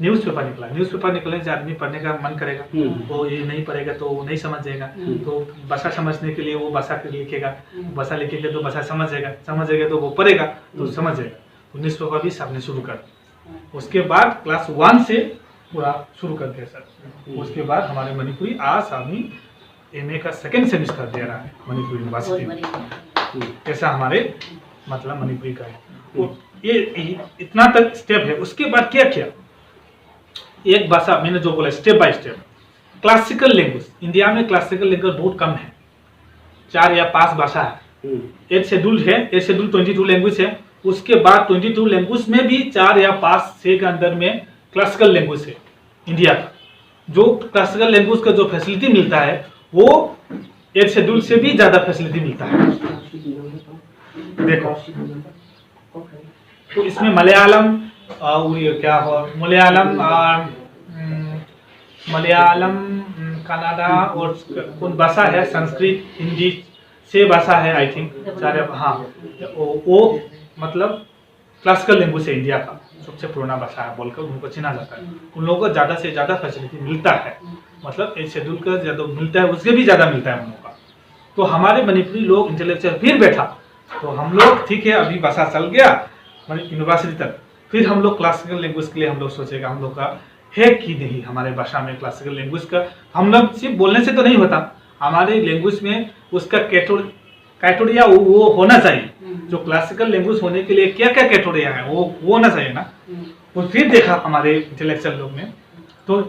निकला। न्यूज़पेपर निकलने से आदमी पढ़ने का मन करेगा, वो ये नहीं पढ़ेगा तो वो नहीं समझ जाएगा। तो भाषा समझने के लिए वो भाषा लिखेगा, भाषा लिखेगा तो भाषा समझेगा तो वो पढ़ेगा तो समझ जाएगा। तो न्यूज़पेपर भी सबने शुरू कर, उसके बाद क्लास 1 से पूरा शुरू कर दिया सर। उसके बाद हमारे मणिपुरी आज अभी MA का 2nd सेमेस्टर दे रहा है मणिपुर यूनिवर्सिटी में। ऐसा हमारे मतलब मणिपुरी का है। तो ये इतना तक स्टेप है। उसके बाद क्या किया, एक भाषा मैंने जो बोला step by step, classical language, India में क्लासिकल लैंग्वेज बहुत कम है, 4 या 5 भाषा है। एक शेड्यूल है, एक शेड्यूल 22 लैंग्वेज है। उसके बाद 22 लैंग्वेज में भी 4 या 5 से के अंदर में क्लासिकल लैंग्वेज है इंडिया का। जो क्लासिकल लैंग्वेज का जो फैसिलिटी मिलता है वो एक शेड्यूल से भी ज्यादा फैसिलिटी मिलता है। देखो तो इसमें मलयालम क्या हो, मलयालम कन्नड़ा और कौन भाषा है, संस्कृत, हिंदी से भाषा है आई थिंक, सारे। हाँ, वो मतलब क्लासिकल लैंग्वेज है इंडिया का, सबसे पुराना भाषा है बोलकर उनको चिना जाता है। उन लोगों को ज़्यादा से ज़्यादा फैसिलिटी मिलता है, मतलब एक शेड्यूल का ज़्यादा मिलता है, उससे भी ज़्यादा मिलता है उन लोगों का। तो हमारे मणिपुरी लोग इंटेलेक्चुअल फिर बैठा, तो हम लोग ठीक है अभी भाषा चल गया यूनिवर्सिटी तक, फिर हम लोग क्लासिकल लैंग्वेज के लिए हम लोग सोचेगा हम लोग का है कि नहीं हमारे भाषा में क्लासिकल लैंग्वेज का। हम लोग सिर्फ बोलने से तो नहीं होता, हमारे लैंग्वेज में उसका कैटेगोरिया वो होना चाहिए। जो क्लासिकल लैंग्वेज होने के लिए क्या क्या कैटेगोरिया है वो होना चाहिए ना। तो फिर देखा हमारे इंटेलेक्चुअल लोग में, तो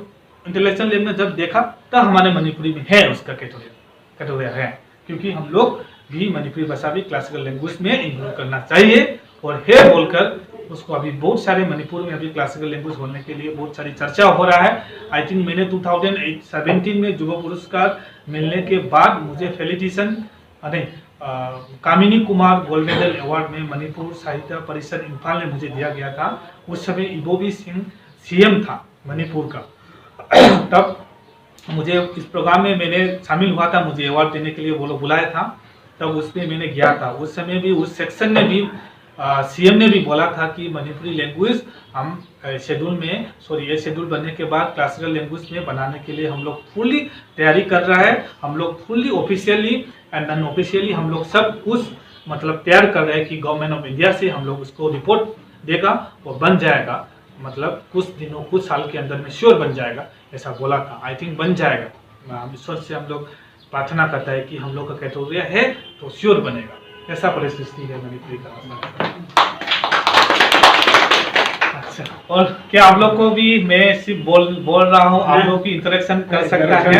इंटेलेक्चुअल लोग ने जब देखा तब हमारे मणिपुरी में है उसका कैटेगोरिया है, क्योंकि हम लोग भी मणिपुरी भाषा भी क्लासिकल लैंग्वेज में इंक्लूड करना चाहिए और है बोलकर उसको अभी बहुत सारे मणिपुर में अभी क्लासिकल लैंग्वेज होने के लिए बहुत सारी चर्चा हो रहा है। आई थिंक मैंने 2017 में युवा पुरस्कार मिलने के बाद मुझे फेलिटेशन कामिनी कुमार गोल्ड मेडल अवार्ड में मणिपुर साहित्य परिषद इम्फाल ने मुझे दिया गया था। उस समय इबोबी सिंह CM था मणिपुर का। तब मुझे इस प्रोग्राम में मैंने शामिल हुआ था, मुझे अवार्ड देने के लिए वो लोग बुलाया था, तब उसमें मैंने गया था। उस समय भी उस सेक्शन में भी CM ने भी बोला था कि मणिपुरी लैंग्वेज हम शेड्यूल में ये शेड्यूल बनने के बाद क्लासिकल लैंग्वेज में बनाने के लिए हम लोग फुल्ली तैयारी कर रहा है। हम लोग fully officially and non officially हम लोग सब कुछ मतलब तैयार कर रहे हैं कि गवर्नमेंट ऑफ इंडिया से हम लोग उसको रिपोर्ट देगा और बन जाएगा, मतलब कुछ दिनों कुछ साल के अंदर में श्योर बन जाएगा, ऐसा बोला था। आई थिंक बन जाएगा, ईश्वर से हम लोग प्रार्थना करता है कि हम लोग का कैटेगोरिया है तो श्योर बनेगा, ऐसा परिस्थिति है मणिपुरी का। अच्छा, और क्या आप लोग को भी मैं सिर्फ बोल रहा हूँ, आप लोग की इंटरेक्शन कर सकता है?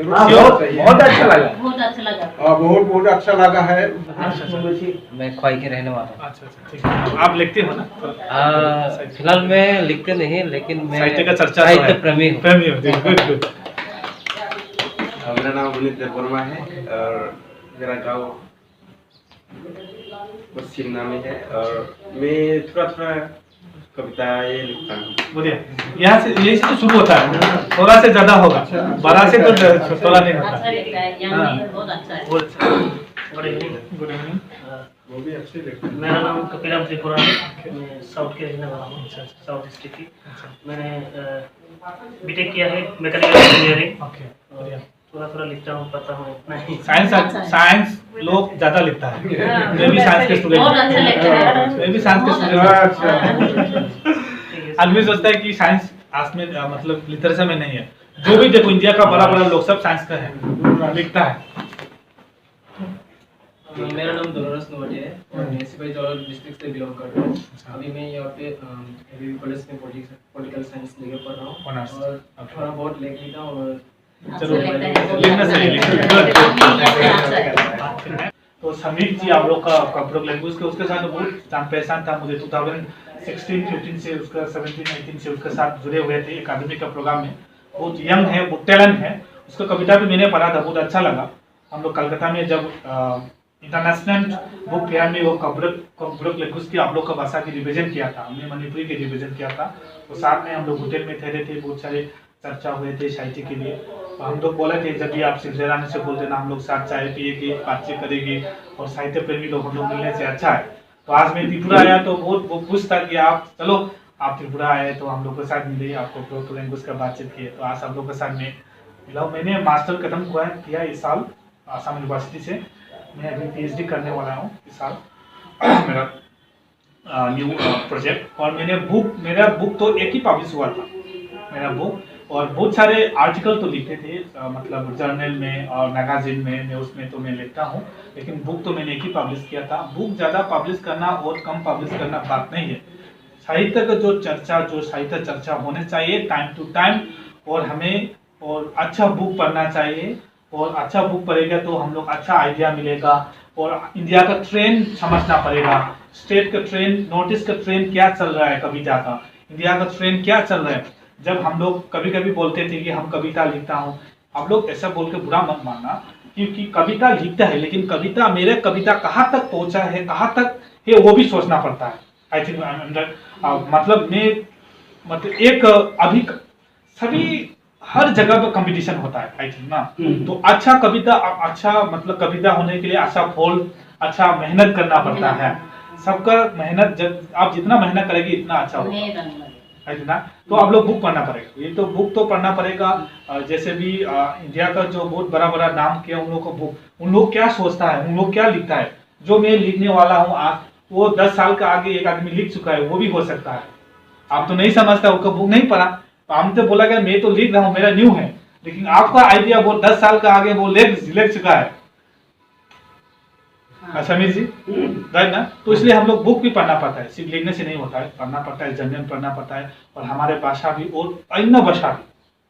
बहुत अच्छा लगा, बहुत अच्छा लगा है। मैं खोई के रहने वाला हूँ। अच्छा, ठीक है। आप लिखते हो ना? फिलहाल मैं लिखते नहीं, लेकिन मैं साहित्य का चर्चा साहित्य प्रेमी हूँ। Good good. मेरा नाम विनीत देववर्मा है और मेरा गांव पश्चिम नामे है और मैं थोड़ा कविताएं लिखता हूँ। बढ़िया, यहाँ से यही से तो शुरू होता है, थोड़ा से ज्यादा होगा, 12 से तो थोड़ा नहीं होता। Good evening. वो भी अच्छे लिखते हैं। मेरा नाम कपिराम त्रिपुरा है, मैं साउथ के रहने वाला हूँ, साउथ डिस्ट्रिक्ट की। मैंने बीटेक किया है मैकेनिकल इंजीनियरिंग। थोड़ा लिखता हूँ, पता हूँ इतना ही। साइंस लोग ज्यादा लिखता है। मैं भी साइंस के स्टूडेंट आदमी सोचता है कि साइंस आज में मतलब लिटरेचर में नहीं है। जो भी देखो इंडिया का बड़ा लोग सब साइंस का है, लिखता है। मेरा नाम दोनोरस नोवाटे है, मैं सिपाही जवाहर डिस्ट्रिक्ट से बिलोंग करता हूँ। अभी मैं यहाँ पे कॉलेज में पॉलिटिकल साइंस लेके पढ़ रहा हूँ और थोड़ा बहुत लिख लेता हूँ और लिखना चाहिए। तो समीर जी आप लोग का कंप्यूटर लैंग्वेज के उसके साथ बहुत जान पहचान था। मुझे 2016-15 से उसका 17-18 से उसके साथ जुड़े हुए थे अकादमी का प्रोग्राम में। बहुत यंग है, बहुत टैलेंट है। उसका कविता भी मैंने पढ़ा था, बहुत अच्छा लगा। हम लोग कलकत्ता में जब इंटरनेशनल बुक फेयर में वो कब्रुक लेगुस की आप लोग का भाषा की रिवीजन किया था, हमने मणिपुरी की रिवीजन किया था। तो साथ में हम लोग होटल में ठहरे थे, बहुत सारे चर्चा हुए थे साहित्य के लिए। तो हम लोग बोले थे जब भी आप सिलसिला आने से बोलते ना, हम लोग साथ चाय पिएंगे, बातचीत करेंगे और साहित्य प्रेमी लोग हम लोग मिलने से अच्छा है। तो आज मैं त्रिपुरा आया तो बहुत खुश था कि आप चलो आप त्रिपुरा आए तो हम लोग के साथ मिले, आपको ब्रोक लैंग्वेज का बातचीत किए। तो आज आप लोग के साथ में मिला। मैंने मास्टर खत्म किया इस साल आसाम यूनिवर्सिटी से। मैं अभी PhD करने वाला हूँ इस साल मेरा न्यू प्रोजेक्ट। और मेरा बुक तो एक ही पब्लिश हुआ था मेरा बुक, और बहुत सारे आर्टिकल तो लिखे थे मतलब जर्नल में और मैगजीन में, न्यूज़ में तो मैं लिखता हूँ, लेकिन बुक तो मैंने एक ही पब्लिश किया था। बुक ज़्यादा पब्लिश करना और कम पब्लिश करना बात नहीं है। साहित्य का जो साहित्य चर्चा होने चाहिए टाइम टू टाइम, और हमें और अच्छा बुक पढ़ना चाहिए। और अच्छा बुक पढ़ेगा तो हम लोग अच्छा आइडिया मिलेगा, और इंडिया का ट्रेंड समझना पड़ेगा। स्टेट का ट्रेंड, नॉर्थ ईस्ट का ट्रेंड क्या चल रहा है कविता का, इंडिया का ट्रेंड क्या चल रहा है। जब हम लोग कभी कभी बोलते थे कि हम कविता लिखता हूँ, आप लोग ऐसा बोल के बुरा मत मानना, क्योंकि कविता लिखता है लेकिन मेरे कविता कहाँ तक पहुँचा है, कहाँ तक है, वो भी सोचना पड़ता है। आई थिंक मतलब एक अभी सभी हर जगह पे कंपटीशन होता है आई थिंक ना। तो अच्छा कविता होने के लिए अच्छा मेहनत करना पड़ता है। सबका मेहनत, जब आप जितना मेहनत करेंगे इतना अच्छा होगा, है ना। तो आप लोग बुक पढ़ना पड़ेगा, ये तो बुक तो पढ़ना पड़ेगा। जैसे भी इंडिया का जो बहुत बड़ा नाम किया उन लोग को बुक, उन लोग क्या सोचता है, उन लोग क्या लिखता है। जो मैं लिखने वाला हूँ आज, वो 10 साल का आगे एक आदमी लिख चुका है, वो भी हो सकता है। आप तो नहीं समझता, उनका बुक नहीं पढ़ा, तो हम तो बोला गया मैं तो लिख रहा हूँ, मेरा न्यू है, लेकिन आपका आइडिया वो 10 साल का आगे वो लिख चुका है। समीर जी, राइट ना। तो इसलिए हम लोग बुक भी पढ़ना पड़ता है, सिर्फ लिखने से नहीं होता है, पढ़ना पड़ता है, जर्नल पढ़ना पड़ता है, और हमारे भाषा भी और अन्य भाषा भी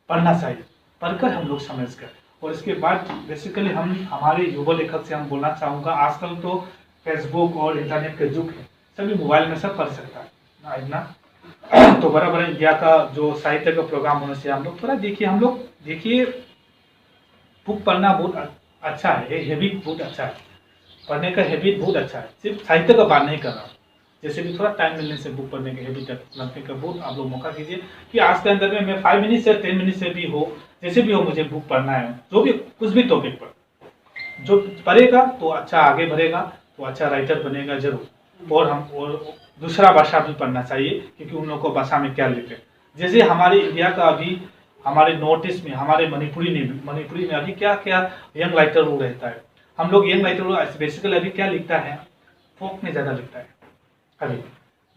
पढ़ना चाहिए, पढ़कर हम लोग समझ कर। और इसके बाद बेसिकली हमारे युवा लेखक से हम बोलना चाहूँगा, आजकल तो फेसबुक और इंटरनेट का युग है, सभी मोबाइल में सब पढ़ सकता है ना। तो बड़ा इंडिया का जो साहित्य का प्रोग्राम होने से हम लोग थोड़ा देखिए बुक पढ़ना बहुत अच्छा है, ये हैबिट बहुत अच्छा है, पढ़ने का हैबिट बहुत अच्छा है। सिर्फ साहित्य का बात नहीं कर रहा हूँ, जैसे भी थोड़ा टाइम मिलने से बुक पढ़ने का हैबिट रखने का बहुत आप लोग मौका कीजिए कि आज के अंदर में मैं 5 मिनट से 10 मिनट से भी हो, जैसे भी हो, मुझे बुक पढ़ना है, जो भी कुछ भी टॉपिक पर जो पढ़ेगा तो अच्छा आगे बढ़ेगा, तो अच्छा राइटर बनेगा जरूर। और दूसरा भाषा भी पढ़ना चाहिए, क्योंकि उन लोगों को भाषा में क्या लिखे। जैसे हमारे इंडिया का अभी हमारे नॉर्थ ईस्ट में, हमारे मणिपुरी में अभी क्या यंग राइटर वो रहता है। हम लोग यंग राइटर बेसिकली अभी क्या लिखता है, फोक में ज़्यादा लिखता है। अभी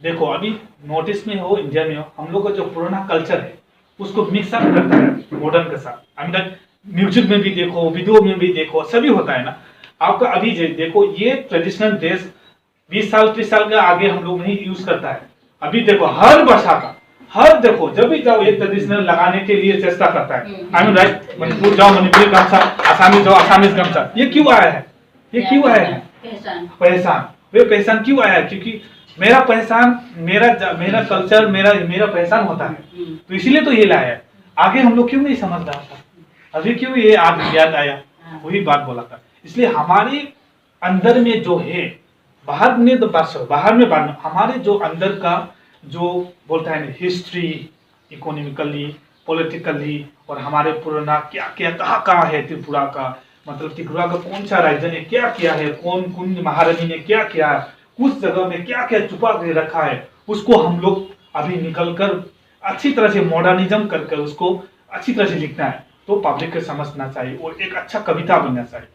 देखो, अभी नॉर्थ ईस्ट में हो, इंडिया में हो, हम लोग का जो पुराना कल्चर है उसको मिक्सअप करता है मॉडर्न के साथ। आई मीन म्यूजिक में भी देखो, वीडियो में भी देखो, सभी होता है ना। आपका अभी देखो, ये ट्रेडिशनल ड्रेस 20 साल 30 साल के आगे हम लोग नहीं यूज करता है। अभी देखो हर भाषा का देखो, जब भी जाओ एक ट्रेडिशनल लगाने के लिए चेष्टा करता है। आई मीन राइट, मणिपुर जाओ मणिपुरी गमछा, आसामी जाओ आसामीज गमछा। ये क्यों आया है, पहचान। वे पहचान क्यों आया है, क्योंकि मेरा पहचान, मेरा कल्चर, मेरा पहचान होता है, तो इसीलिए तो ये लाया है। आगे हम लोग क्यों नहीं समझ रहा था, अभी क्यों ये आज याद आया, वही बात बोला था। इसलिए हमारे अंदर में जो है, बाहर में तो बाहर में हमारे जो अंदर का जो बोलता है ना, हिस्ट्री, इकोनॉमिकली, पॉलिटिकली, और हमारे पुराना क्या क्या कहाँ है त्रिपुरा का, मतलब त्रिपुरा का कौन सा राज्य ने क्या किया है, कौन महारानी ने क्या किया, कुछ जगह में क्या क्या छुपा के रखा है, उसको हम लोग अभी निकल कर अच्छी तरह से मॉडर्निज्म कर उसको अच्छी तरह से लिखना है, तो पब्लिक को समझना चाहिए और एक अच्छा कविता बनना चाहिए।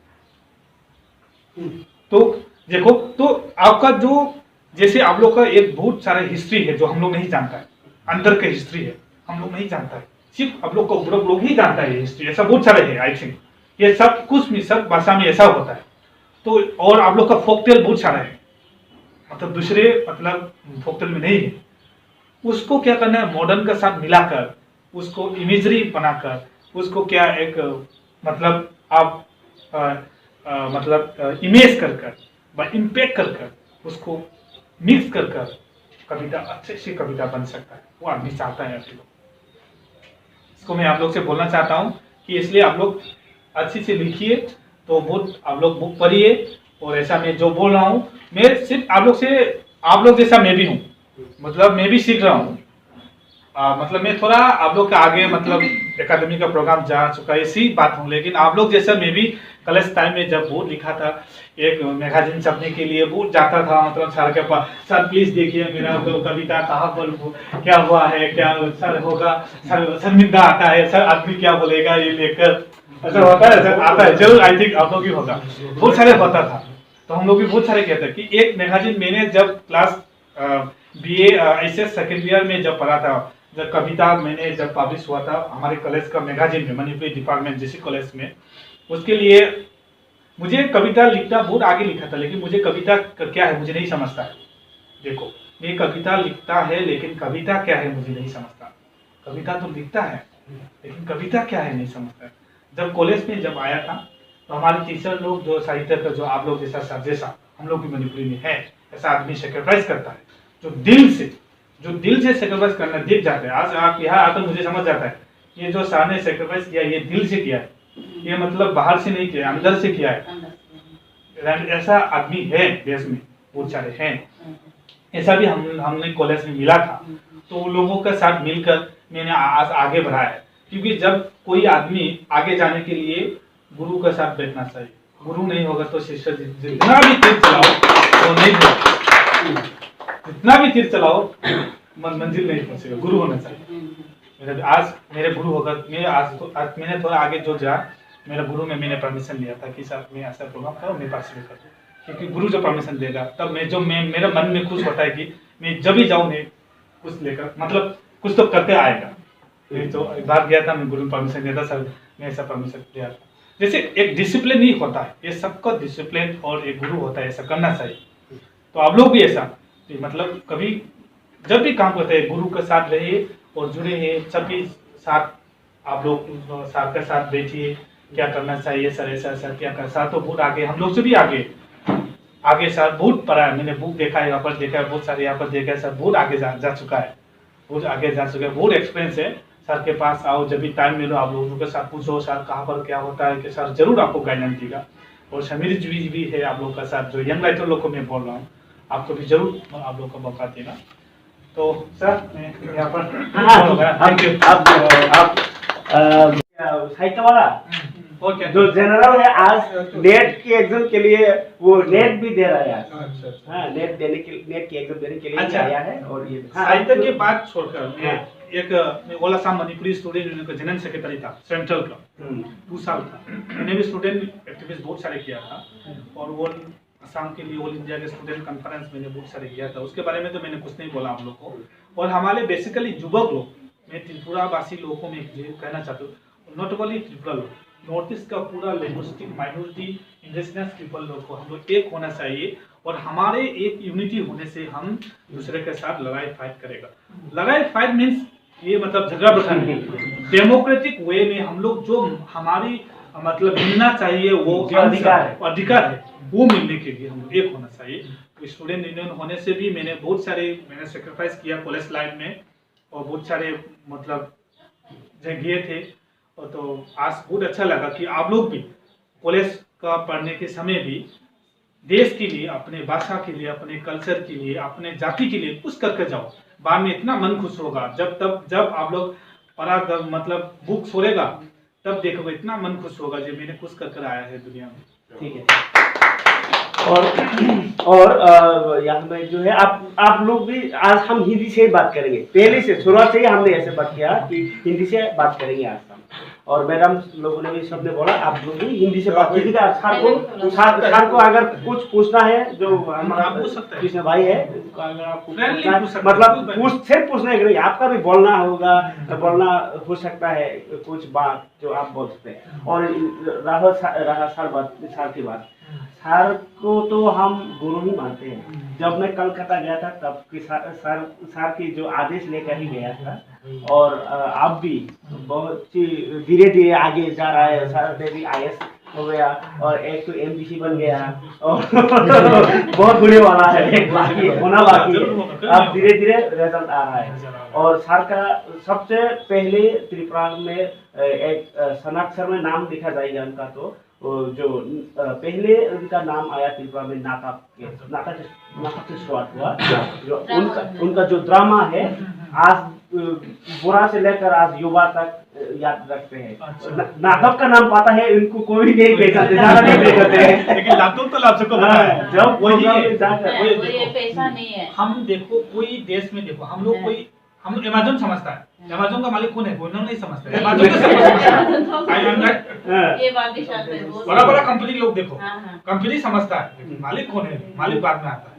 तो देखो, तो आपका जो जैसे आप लोग का एक बहुत सारा हिस्ट्री है जो हम लोग नहीं जानता है, अंदर का हिस्ट्री है हम लोग नहीं जानता है, सिर्फ आप लोग को लोग ही जानता है ये हिस्ट्री। ऐसा बहुत सारे है, आई थिंक ये सब कुछ में, सब भाषा में ऐसा होता है। तो और आप लोग का फोकटेल बहुत सारा है, मतलब दूसरे मतलब फोकटेल में नहीं है। उसको क्या करना है, मॉडर्न के साथ मिलाकर, उसको इमेजरी बनाकर, उसको क्या एक मतलब आप मतलब इमेज कर इम्पैक्ट कर उसको मिक्स कर कविता, अच्छे से कविता बन सकता है, वो आदमी चाहता है। आप लोग इसको मैं आप लोग से बोलना चाहता हूँ कि इसलिए आप लोग अच्छी से लिखिए, तो बहुत आप लोग बुक पढ़िए, और ऐसा मैं जो बोल रहा हूँ, मैं सिर्फ आप लोग जैसा मैं भी हूँ, मतलब मैं भी सीख रहा हूँ। मतलब मैं थोड़ा आप लोग के आगे मतलब एकेडमी का प्रोग्राम जा चुका है, इसी बात हूँ, लेकिन आप लोग जैसा मैं भी कॉलेज टाइम में जब बोर्ड लिखा था, एक मैगजीन छपने के लिए बोर्ड जाता था, मतलब सर के पास, सर प्लीज देखिए मेरा कविता कहाँ पर क्या हुआ है, क्या सर होगा, सर शर्मिंदा आता है, सर आदमी क्या बोलेगा ये लेकर, ऐसा होता है, सर आता है जरूर, आई थिंक आप लोग भी होगा, बहुत सारे होता था। तो हम लोग भी बहुत सारे कहते हैं कि एक मैगजीन मैंने जब class BA SS second year में जब पढ़ा था, जब कविता मैंने जब पब्लिश हुआ था हमारे कॉलेज का मैगजीन में, मणिपुरी डिपार्टमेंट जिसी कॉलेज में, उसके लिए मुझे कविता लिखना बहुत आगे लिखा था, लेकिन मुझे कविता क्या है मुझे नहीं समझता है। देखो ये कविता लिखता है लेकिन कविता क्या है मुझे नहीं समझता। कविता तो लिखता है लेकिन कविता क्या है नहीं समझता। जब कॉलेज में जब आया था तो हमारे टीचर लोग जो साहित्य का जो आप लोग जैसा सर जैसा हम लोग भी मणिपुरी में है, ऐसा आदमी सेक्रीफाइस करता है जो दिल से सेक्रीफाइस करना दिख जाता है। आज आप यहाँ आकर मुझे समझ जाता है ये जो सर ने सेक्रीफाइस किया ये दिल से किया है, ये मतलब बाहर से नहीं किया, अंदर से किया है। ऐसा आदमी है देश में, बहुत सारे हैं। ऐसा भी हमने कॉलेज में मिला था, तो उन लोगों के साथ मिलकर मैंने आज आगे बढ़ाया है। क्योंकि जब कोई आदमी आगे जाने के लिए गुरु के साथ बैठना चाहिए, गुरु नहीं होगा तो शिष्य जितना भी तीर चलाओ वो नहीं होगा, जितना भी तीर चलाओ मंजिल नहीं पहुंचेगा, गुरु होना चाहिए। आज मेरे गुरु होगा, आज मैंने थोड़ा आगे जो जा मेरा गुरु में मैंने परमिशन लिया था कि सर मैं ऐसा प्रोग्राम करूँ, मैं पार्टिसिपेट करूँ, क्योंकि गुरु जो परमिशन देगा तब मेरा मन में खुश होता है कि मैं जब भी जाऊँ मैं कुछ लेकर, मतलब कुछ तो करते आएगा। मैं तो एक बार गया था, मैं गुरु परमिशन दिया था, सर मैं ऐसा परमिशन दिया था। जैसे एक डिसिप्लिन ही होता है, ये सबका डिसिप्लिन और एक गुरु होता है, ऐसा करना चाहिए। तो आप लोग भी ऐसा मतलब कभी जब भी काम करते हैं गुरु के साथ रहिए और जुड़े हैं, सभी साथ आप लोग साथ के साथ बैठिए, क्या करना चाहिए सर, ऐसा ऐसा क्या कर, साथ तो बहुत आगे, हम लोग से भी आगे सर बहुत पढ़ा है, मैंने बुक देखा है, यहाँ पर देखा है, बहुत सारे यहाँ पर देखा है, सर बहुत आगे जा चुका है, बहुत आगे जा चुका है, बहुत एक्सपीरियंस है। सर के पास आओ, जब भी टाइम मिलो आप लोगों के साथ पूछो सर कहाँ पर क्या होता है, कि सर जरूर आपको गाइडेंस देगा। और समीर जी भी है आप लोग का साथ, जो यंग राइटर लोग को मैं बोल रहा हूँ, आपको भी जरूर आप लोग को मौका देगा। तो सर मैं यहाँ पर थैंक यू। आप साहित्य वाला जो जनरल है आज नेट की एग्जाम के लिए वो नेट भी दे रहा है आज। हाँ, नेट की एग्जाम देने के लिए आया है। और ये साहित्य की बात छोड़कर मैं ओलासाम मणिपुरी स्टूडेंट यूनियन का जनरल सेक्रेटरी था सेंट्रल का, 2 साल था। मैंने भी स्टूडेंट एक्टिविस्ट बहुत सारे किया था, और वो असम के लिए ऑल इंडिया के स्टूडेंट कॉन्फ्रेंस मैंने बहुत सारे किया था। उसके बारे में तो मैंने कुछ नहीं बोला आप लोग को। और हमारे बेसिकली युवक लोग, मैं त्रिपुरा वासी लोगों को मैं कहना चाहता हूँ, नॉट ओनली त्रिपुरा लोग, नॉर्थ ईस्ट का पूरा लिंग्विस्टिक माइनॉरिटी इंडिजिनस पीपल लोग को हम लोग एक होना चाहिए। और हमारे एक यूनिटी होने से हम दूसरे के साथ लड़ाई फाइट करेगा। लड़ाई फाइट मीन्स ये मतलब झगड़ा बसा नहीं, डेमोक्रेटिक वे में हम लोग जो हमारी मतलब मिलना चाहिए वो अधिकार है वो मिलने के लिए हम लोग एक होना चाहिए। तो स्टूडेंट यूनियन होने से भी मैंने सेक्रीफाइस किया कॉलेज लाइफ में, और बहुत सारे मतलब जगह थे। और तो आज बहुत अच्छा लगा कि आप लोग भी कॉलेज का पढ़ने के समय भी देश के लिए, अपने भाषा के लिए, अपने कल्चर के लिए, अपने जाति के लिए कुछ करके जाओ। बाद में इतना मन खुश होगा जब आप लोग पढ़ा मतलब बुक छोड़ेगा तब देखोगे इतना मन खुश होगा जो मैंने कुछ कर आया है दुनिया में। ठीक है। और यहाँ में जो है आप लोग भी आज हम हिंदी से ही बात करेंगे, पहले से शुरुआत से ही हमने ऐसे बात किया कि हिंदी से बात करेंगे आज हम। और मैडम लोगों ने भी सबने बोला आप लोग भी हिंदी से बात कीजिएगा। सर को अगर कुछ पूछना है, जो हमारा कृष्ण भाई है, अगर आपको मतलब सिर्फ पूछना है, आपका भी बोलना होगा, बोलना हो सकता है कुछ बात जो आप बोल सकते हैं। और रहा सर की बात, सर को तो हम गुरु ही मानते हैं। जब मैं कलकत्ता गया था तब की सर की जो आदेश लेकर ही गया था, और अब भी बहुत धीरे धीरे आगे जा रहा है। सर ने भी IAS हो गया और एक तो MPC बन गया, और बहुत होने वाला है, एक होना बाकी है। अब धीरे धीरे रिजल्ट आ रहा है। और सर का सबसे पहले त्रिपुरा में एक सनाक्षर में नाम लिखा जाएगा उनका, तो जो पहले उनका नाम आया त्रिपुरा में नाटक से शुरुआत हुआ। जो उनका जो ड्रामा है आज बुरा से लेकर आज युवा तक याद रखते हैं। नाटक का नाम पता है इनको कोई नहीं पहचानते, ज्यादा नहीं पहचानते, लेकिन नाटक तो आप सबको पता है। जब वही पैसा नहीं है। हम देखो कोई देश में देखो हम लोग कोई हम अमेज़न समझता है, अमेज़न का मालिक कौन है वो नहीं समझते हैं। अमेज़न का ये बात भी शायद है। बड़ा बड़ा कंपनी लोग देखो कंपनी समझता है मालिक कौन है, मालिक बाद में आता है।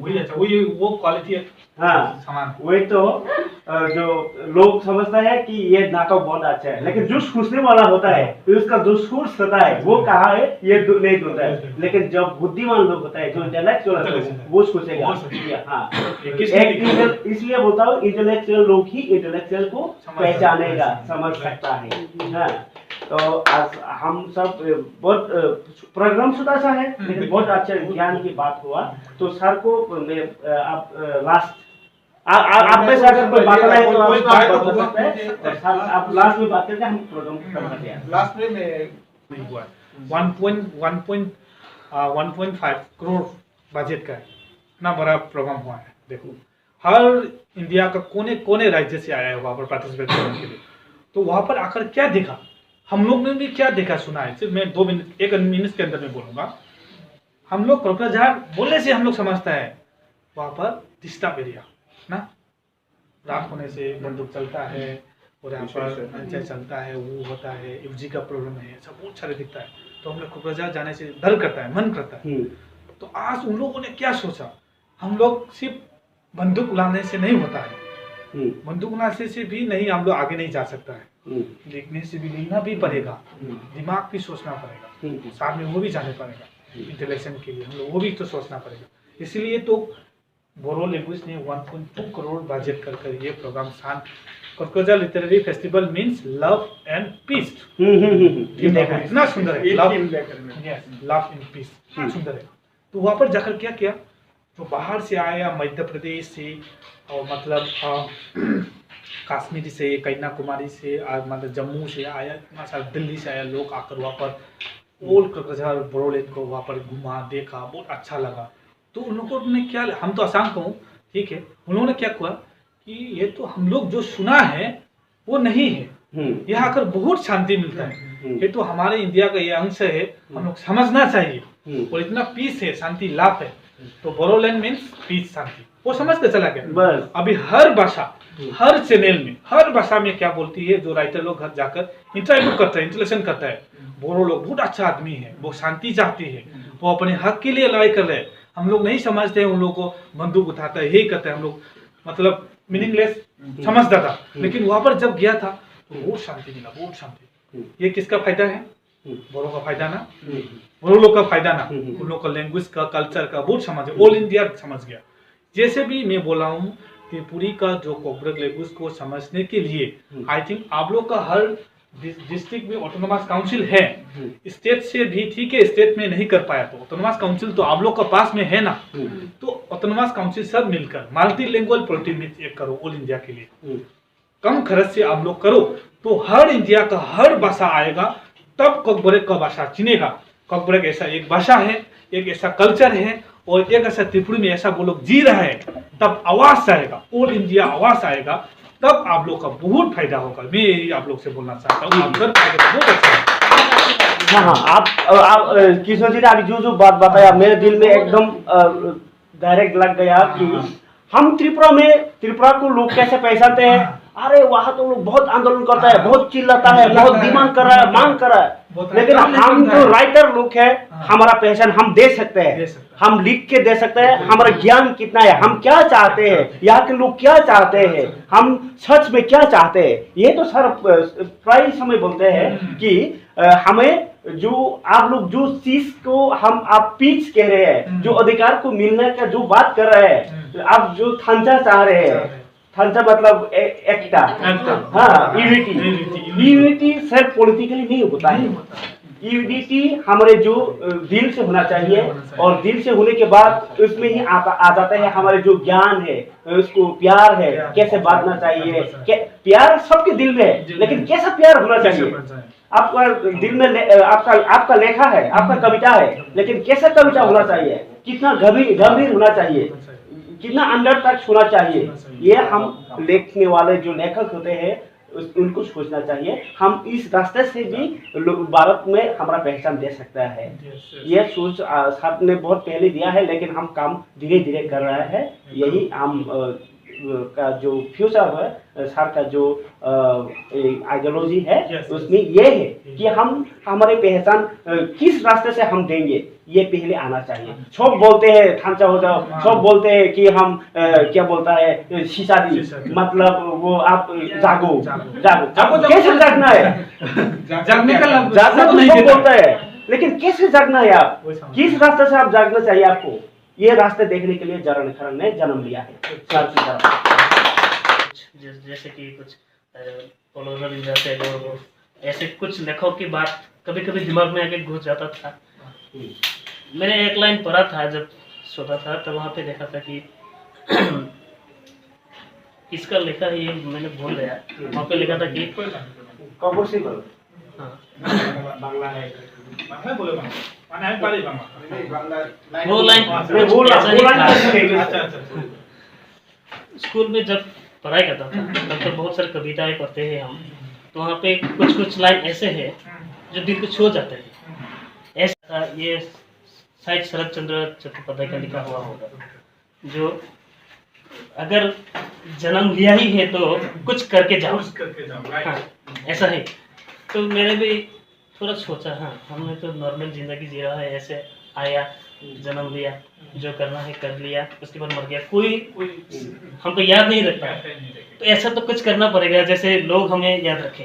वही अच्छा वही वो क्वालिटी है। हाँ समान वही तो जो लोग समझता है कि ये नाटक बहुत अच्छा है, लेकिन जो सोचने वाला होता है उसका जो सोर्स होता है वो कहाँ है ये नहीं होता है। लेकिन जब बुद्धिमान लोग होता है जो इंटेलेक्चुअल है वो सोचेगा। हाँ इसलिए बोलता हूँ इंटेलेक्चुअल लोग ही इंटेलेक्चुअल को पहचानेगा, समझ सकता है। हाँ तो आज हम सब बहुत प्रोग्राम छोटा सा है लेकिन बहुत अच्छा ज्ञान की बात हुआ। तो सर को आप लास्ट आप में से अगर कोई बात है तो आप बता सकते हैं। सर आप लास्ट में बात करके हम प्रोग्राम खत्म करते हैं। लास्ट में नहीं हुआ 1.5 करोड़ बजट का इतना बड़ा प्रोग्राम हुआ है। देखो हर इंडिया का कोने कोने राज्य से आया है वहाँ पर पार्टिसिपेट करने के लिए। तो वहाँ पर आकर क्या देखा, हम लोग ने भी क्या देखा सुना है, सिर्फ मैं 2 मिनट 1 मिनट के अंदर में बोलूँगा। हम लोग कोकराझार बोलने से हम लोग समझता है वहाँ पर डिस्टर्ब एरिया ना, रात होने से बंदूक चलता है और यहाँ पर पंचायत चलता है, वो होता है, एफजी का प्रॉब्लम है, सब बहुत सारे दिखता है। तो हम लोग कोकराझार जाने से डर करता है, मन करता है। तो आज उन लोगों ने क्या सोचा, हम लोग सिर्फ बंदूक उड़ाने से नहीं होता है, बंदूक उड़ाने से भी नहीं हम लोग आगे नहीं जा सकता है। लिखने से भी लिखना भी पड़ेगा, दिमाग भी सोचना पड़ेगा, साथ में वो भी जाने पड़ेगा इंटेलेक्शन के लिए, हम लोग वो भी तो सोचना पड़ेगा। इसलिए तो बोरो लैंग्वेज ने 1.2 करोड़ बजट कर ये प्रोग्राम सान Kokrajhar literary festival means love and peace. इतना सुंदर है, लव एंड पीस, इतना सुंदर है। तो वहाँ पर जाकर क्या किया, तो बाहर से आया मध्य प्रदेश से और मतलब कश्मीर से, कन्याकुमारी से, मतलब जम्मू से आया, इतना सारा दिल्ली से आया लोग आकर वहाँ पर ओल्ड कोकराझार बोरोलैंड को वहाँ पर घुमा देखा, बहुत अच्छा लगा। तो उन लोगों ने क्या, हम तो आसान कहूँ ठीक है, उन लोगों ने क्या किया कि ये तो हम लोग जो सुना है वो नहीं है, यहाँ आकर बहुत शांति मिलता है, ये तो हमारे इंडिया का ये अंश है, हम लोग समझना चाहिए और इतना पीस है, शांति लाभ है। तो बोरोलैंड मीन्स पीस, शांति, वो समझ के चला गया। अभी हर भाषा हर चैनल में हर भाषा में क्या बोलती है, जो राइटर लोग घर जाकर इंटरव्यू करता है, इंटरलेशन करता है, बोरो लोग बहुत अच्छा आदमी है, वो शांति चाहती है, वो अपने हक के लिए लड़ाई कर रहे हैं। हम लोग नहीं समझते हैं उन लोगों को बंदूक उठाता है यही करते हैं, हम लोग मतलब मीनिंगलेस समझता था, लेकिन वहां पर जब गया था तो बहुत शांति मिला, बहुत शांति। ये किसका फायदा है, बोरो का फायदा ना, बोरो लोग का फायदा ना, उन लोग का लैंग्वेज का कल्चर का बहुत समझ, ऑल इंडिया समझ गया। जैसे भी मैं बोला हूँ त्रिपुरी का जो कोकबरक लैंग्वेज को समझने के लिए आई थिंक आप लोग का हर डिस्ट्रिक्ट में ऑटोनोमस काउंसिल है, स्टेट से भी ठीक है, स्टेट में नहीं कर पाया तो ऑटोनोमस काउंसिल तो आप लोग का पास में है ना, तो ऑटोनोमस काउंसिल सब मिलकर मल्टी लैंग्वेज पॉलिटेक्निक एक करो ऑल इंडिया के लिए, कम खर्च से आप लोग करो तो हर इंडिया का हर भाषा आएगा, तब कोकबरक का भाषा चिनेगा। कोकबरक ऐसा एक भाषा है, एक ऐसा कल्चर है और एक ऐसा त्रिपुरी में ऐसा वो लोग जी रहा है, तब आवाज आएगा, ऑल इंडिया आवाज आएगा, तब आप लोग का बहुत फायदा होगा। मैं यही आप लोग से बोलना चाहता हूँ, आप कर पाएंगे तो बहुत अच्छा है। हाँ आप किशोर जी ने अभी जो बात बताया मेरे दिल में एकदम डायरेक्ट लग गया कि हम त्रिपुरा को लोग कैसे पहचानते हैं, अरे वहाँ तो लोग बहुत आंदोलन करता है, बहुत चिल्लाता है, बहुत डिमांड कर रहा है, मांग कर रहा है, लेकिन हम जो राइटर लोग है हमारा पहचान हम दे सकते हैं, हम लिख के दे सकते हैं, हमारा ज्ञान कितना है, हम क्या चाहते हैं, यहाँ के लोग क्या चाहते हैं, हम सच में क्या चाहते हैं। ये तो सर प्राय समय बोलते हैं कि हमें जो आप लोग जो चीज को हम आप पीच कह रहे हैं, जो अधिकार को मिलने का जो बात कर रहे हैं, आप जो थांचा चाह रहे हैं, थांचा मतलब एकता, हाँ यूनिटी सिर्फ पॉलिटिकली नहीं होता है, यूनिटी हमारे जो दिल से होना चाहिए और दिल से होने के बाद उसमें ही आ जाता है हमारे जो ज्ञान है, उसको प्यार है, कैसे बांटना चाहिए, प्यार सबके दिल में है, लेकिन कैसा प्यार होना चाहिए, आपका दिल में आपका लेखा है, आपका कविता है, लेकिन कैसा कविता होना चाहिए, कितना गंभीर होना चाहिए, कितना अंदर तक होना चाहिए, ये हम लिखने वाले जो लेखक होते हैं उनको सोचना चाहिए। हम इस रास्ते से भी भारत में हमारा पहचान दे सकता है। ये सोच साहब ने बहुत पहले दिया है, लेकिन हम काम धीरे धीरे कर रहे हैं। यही हम का जो फ्यूचर है, सर का जो आइडियोलॉजी है, उसमें ये है कि हम हमारे पहचान किस रास्ते से हम देंगे, ये पहले आना चाहिए। सब बोलते हैं थांचा हो जाओ, सब बोलते हैं कि हम क्या बोलता है शीशादी, मतलब वो आप जागो। कैसे जागना है? जागने का जागना तो सब बोलता है, लेकिन कैसे जागना है? आप किस रास्ते से आप जागना चाहिए? आपको ये रास्ते देखने के लिए जरण खरण ने जन्म लिया है। जैसे कि कुछ पोलोनल जैसे लोग, ऐसे कुछ लेखकों की बात कभी कभी दिमाग में आके घुस जाता था। मैंने एक लाइन पढ़ा था जब सोता था, तो वहाँ पे देखा था कि किसका लिखा है ये मैंने भूल गया। वहाँ पे लिखा था कि वो लाइन स्कूल में जब पढ़ाई करता था तब तो बहुत सारी कविताएं पढ़ते हैं हम, तो वहाँ पे कुछ लाइन ऐसे हैं जो दिल को छू जाते हैं। ऐसा ये शायद शरद चंद्र चट्टोपाध्याय का लिखा हुआ होगा, जो अगर जन्म लिया ही है तो कुछ करके जाओ। हाँ, ऐसा है। तो मैंने भी थोड़ा सोचा, हाँ हमने तो नॉर्मल जिंदगी जी रहा है, ऐसे आया, जन्म लिया, जो करना है कर लिया, उसके बाद मर गया, कोई हमको याद नहीं रखता। तो ऐसा तो कुछ करना पड़ेगा जैसे लोग हमें याद रखें।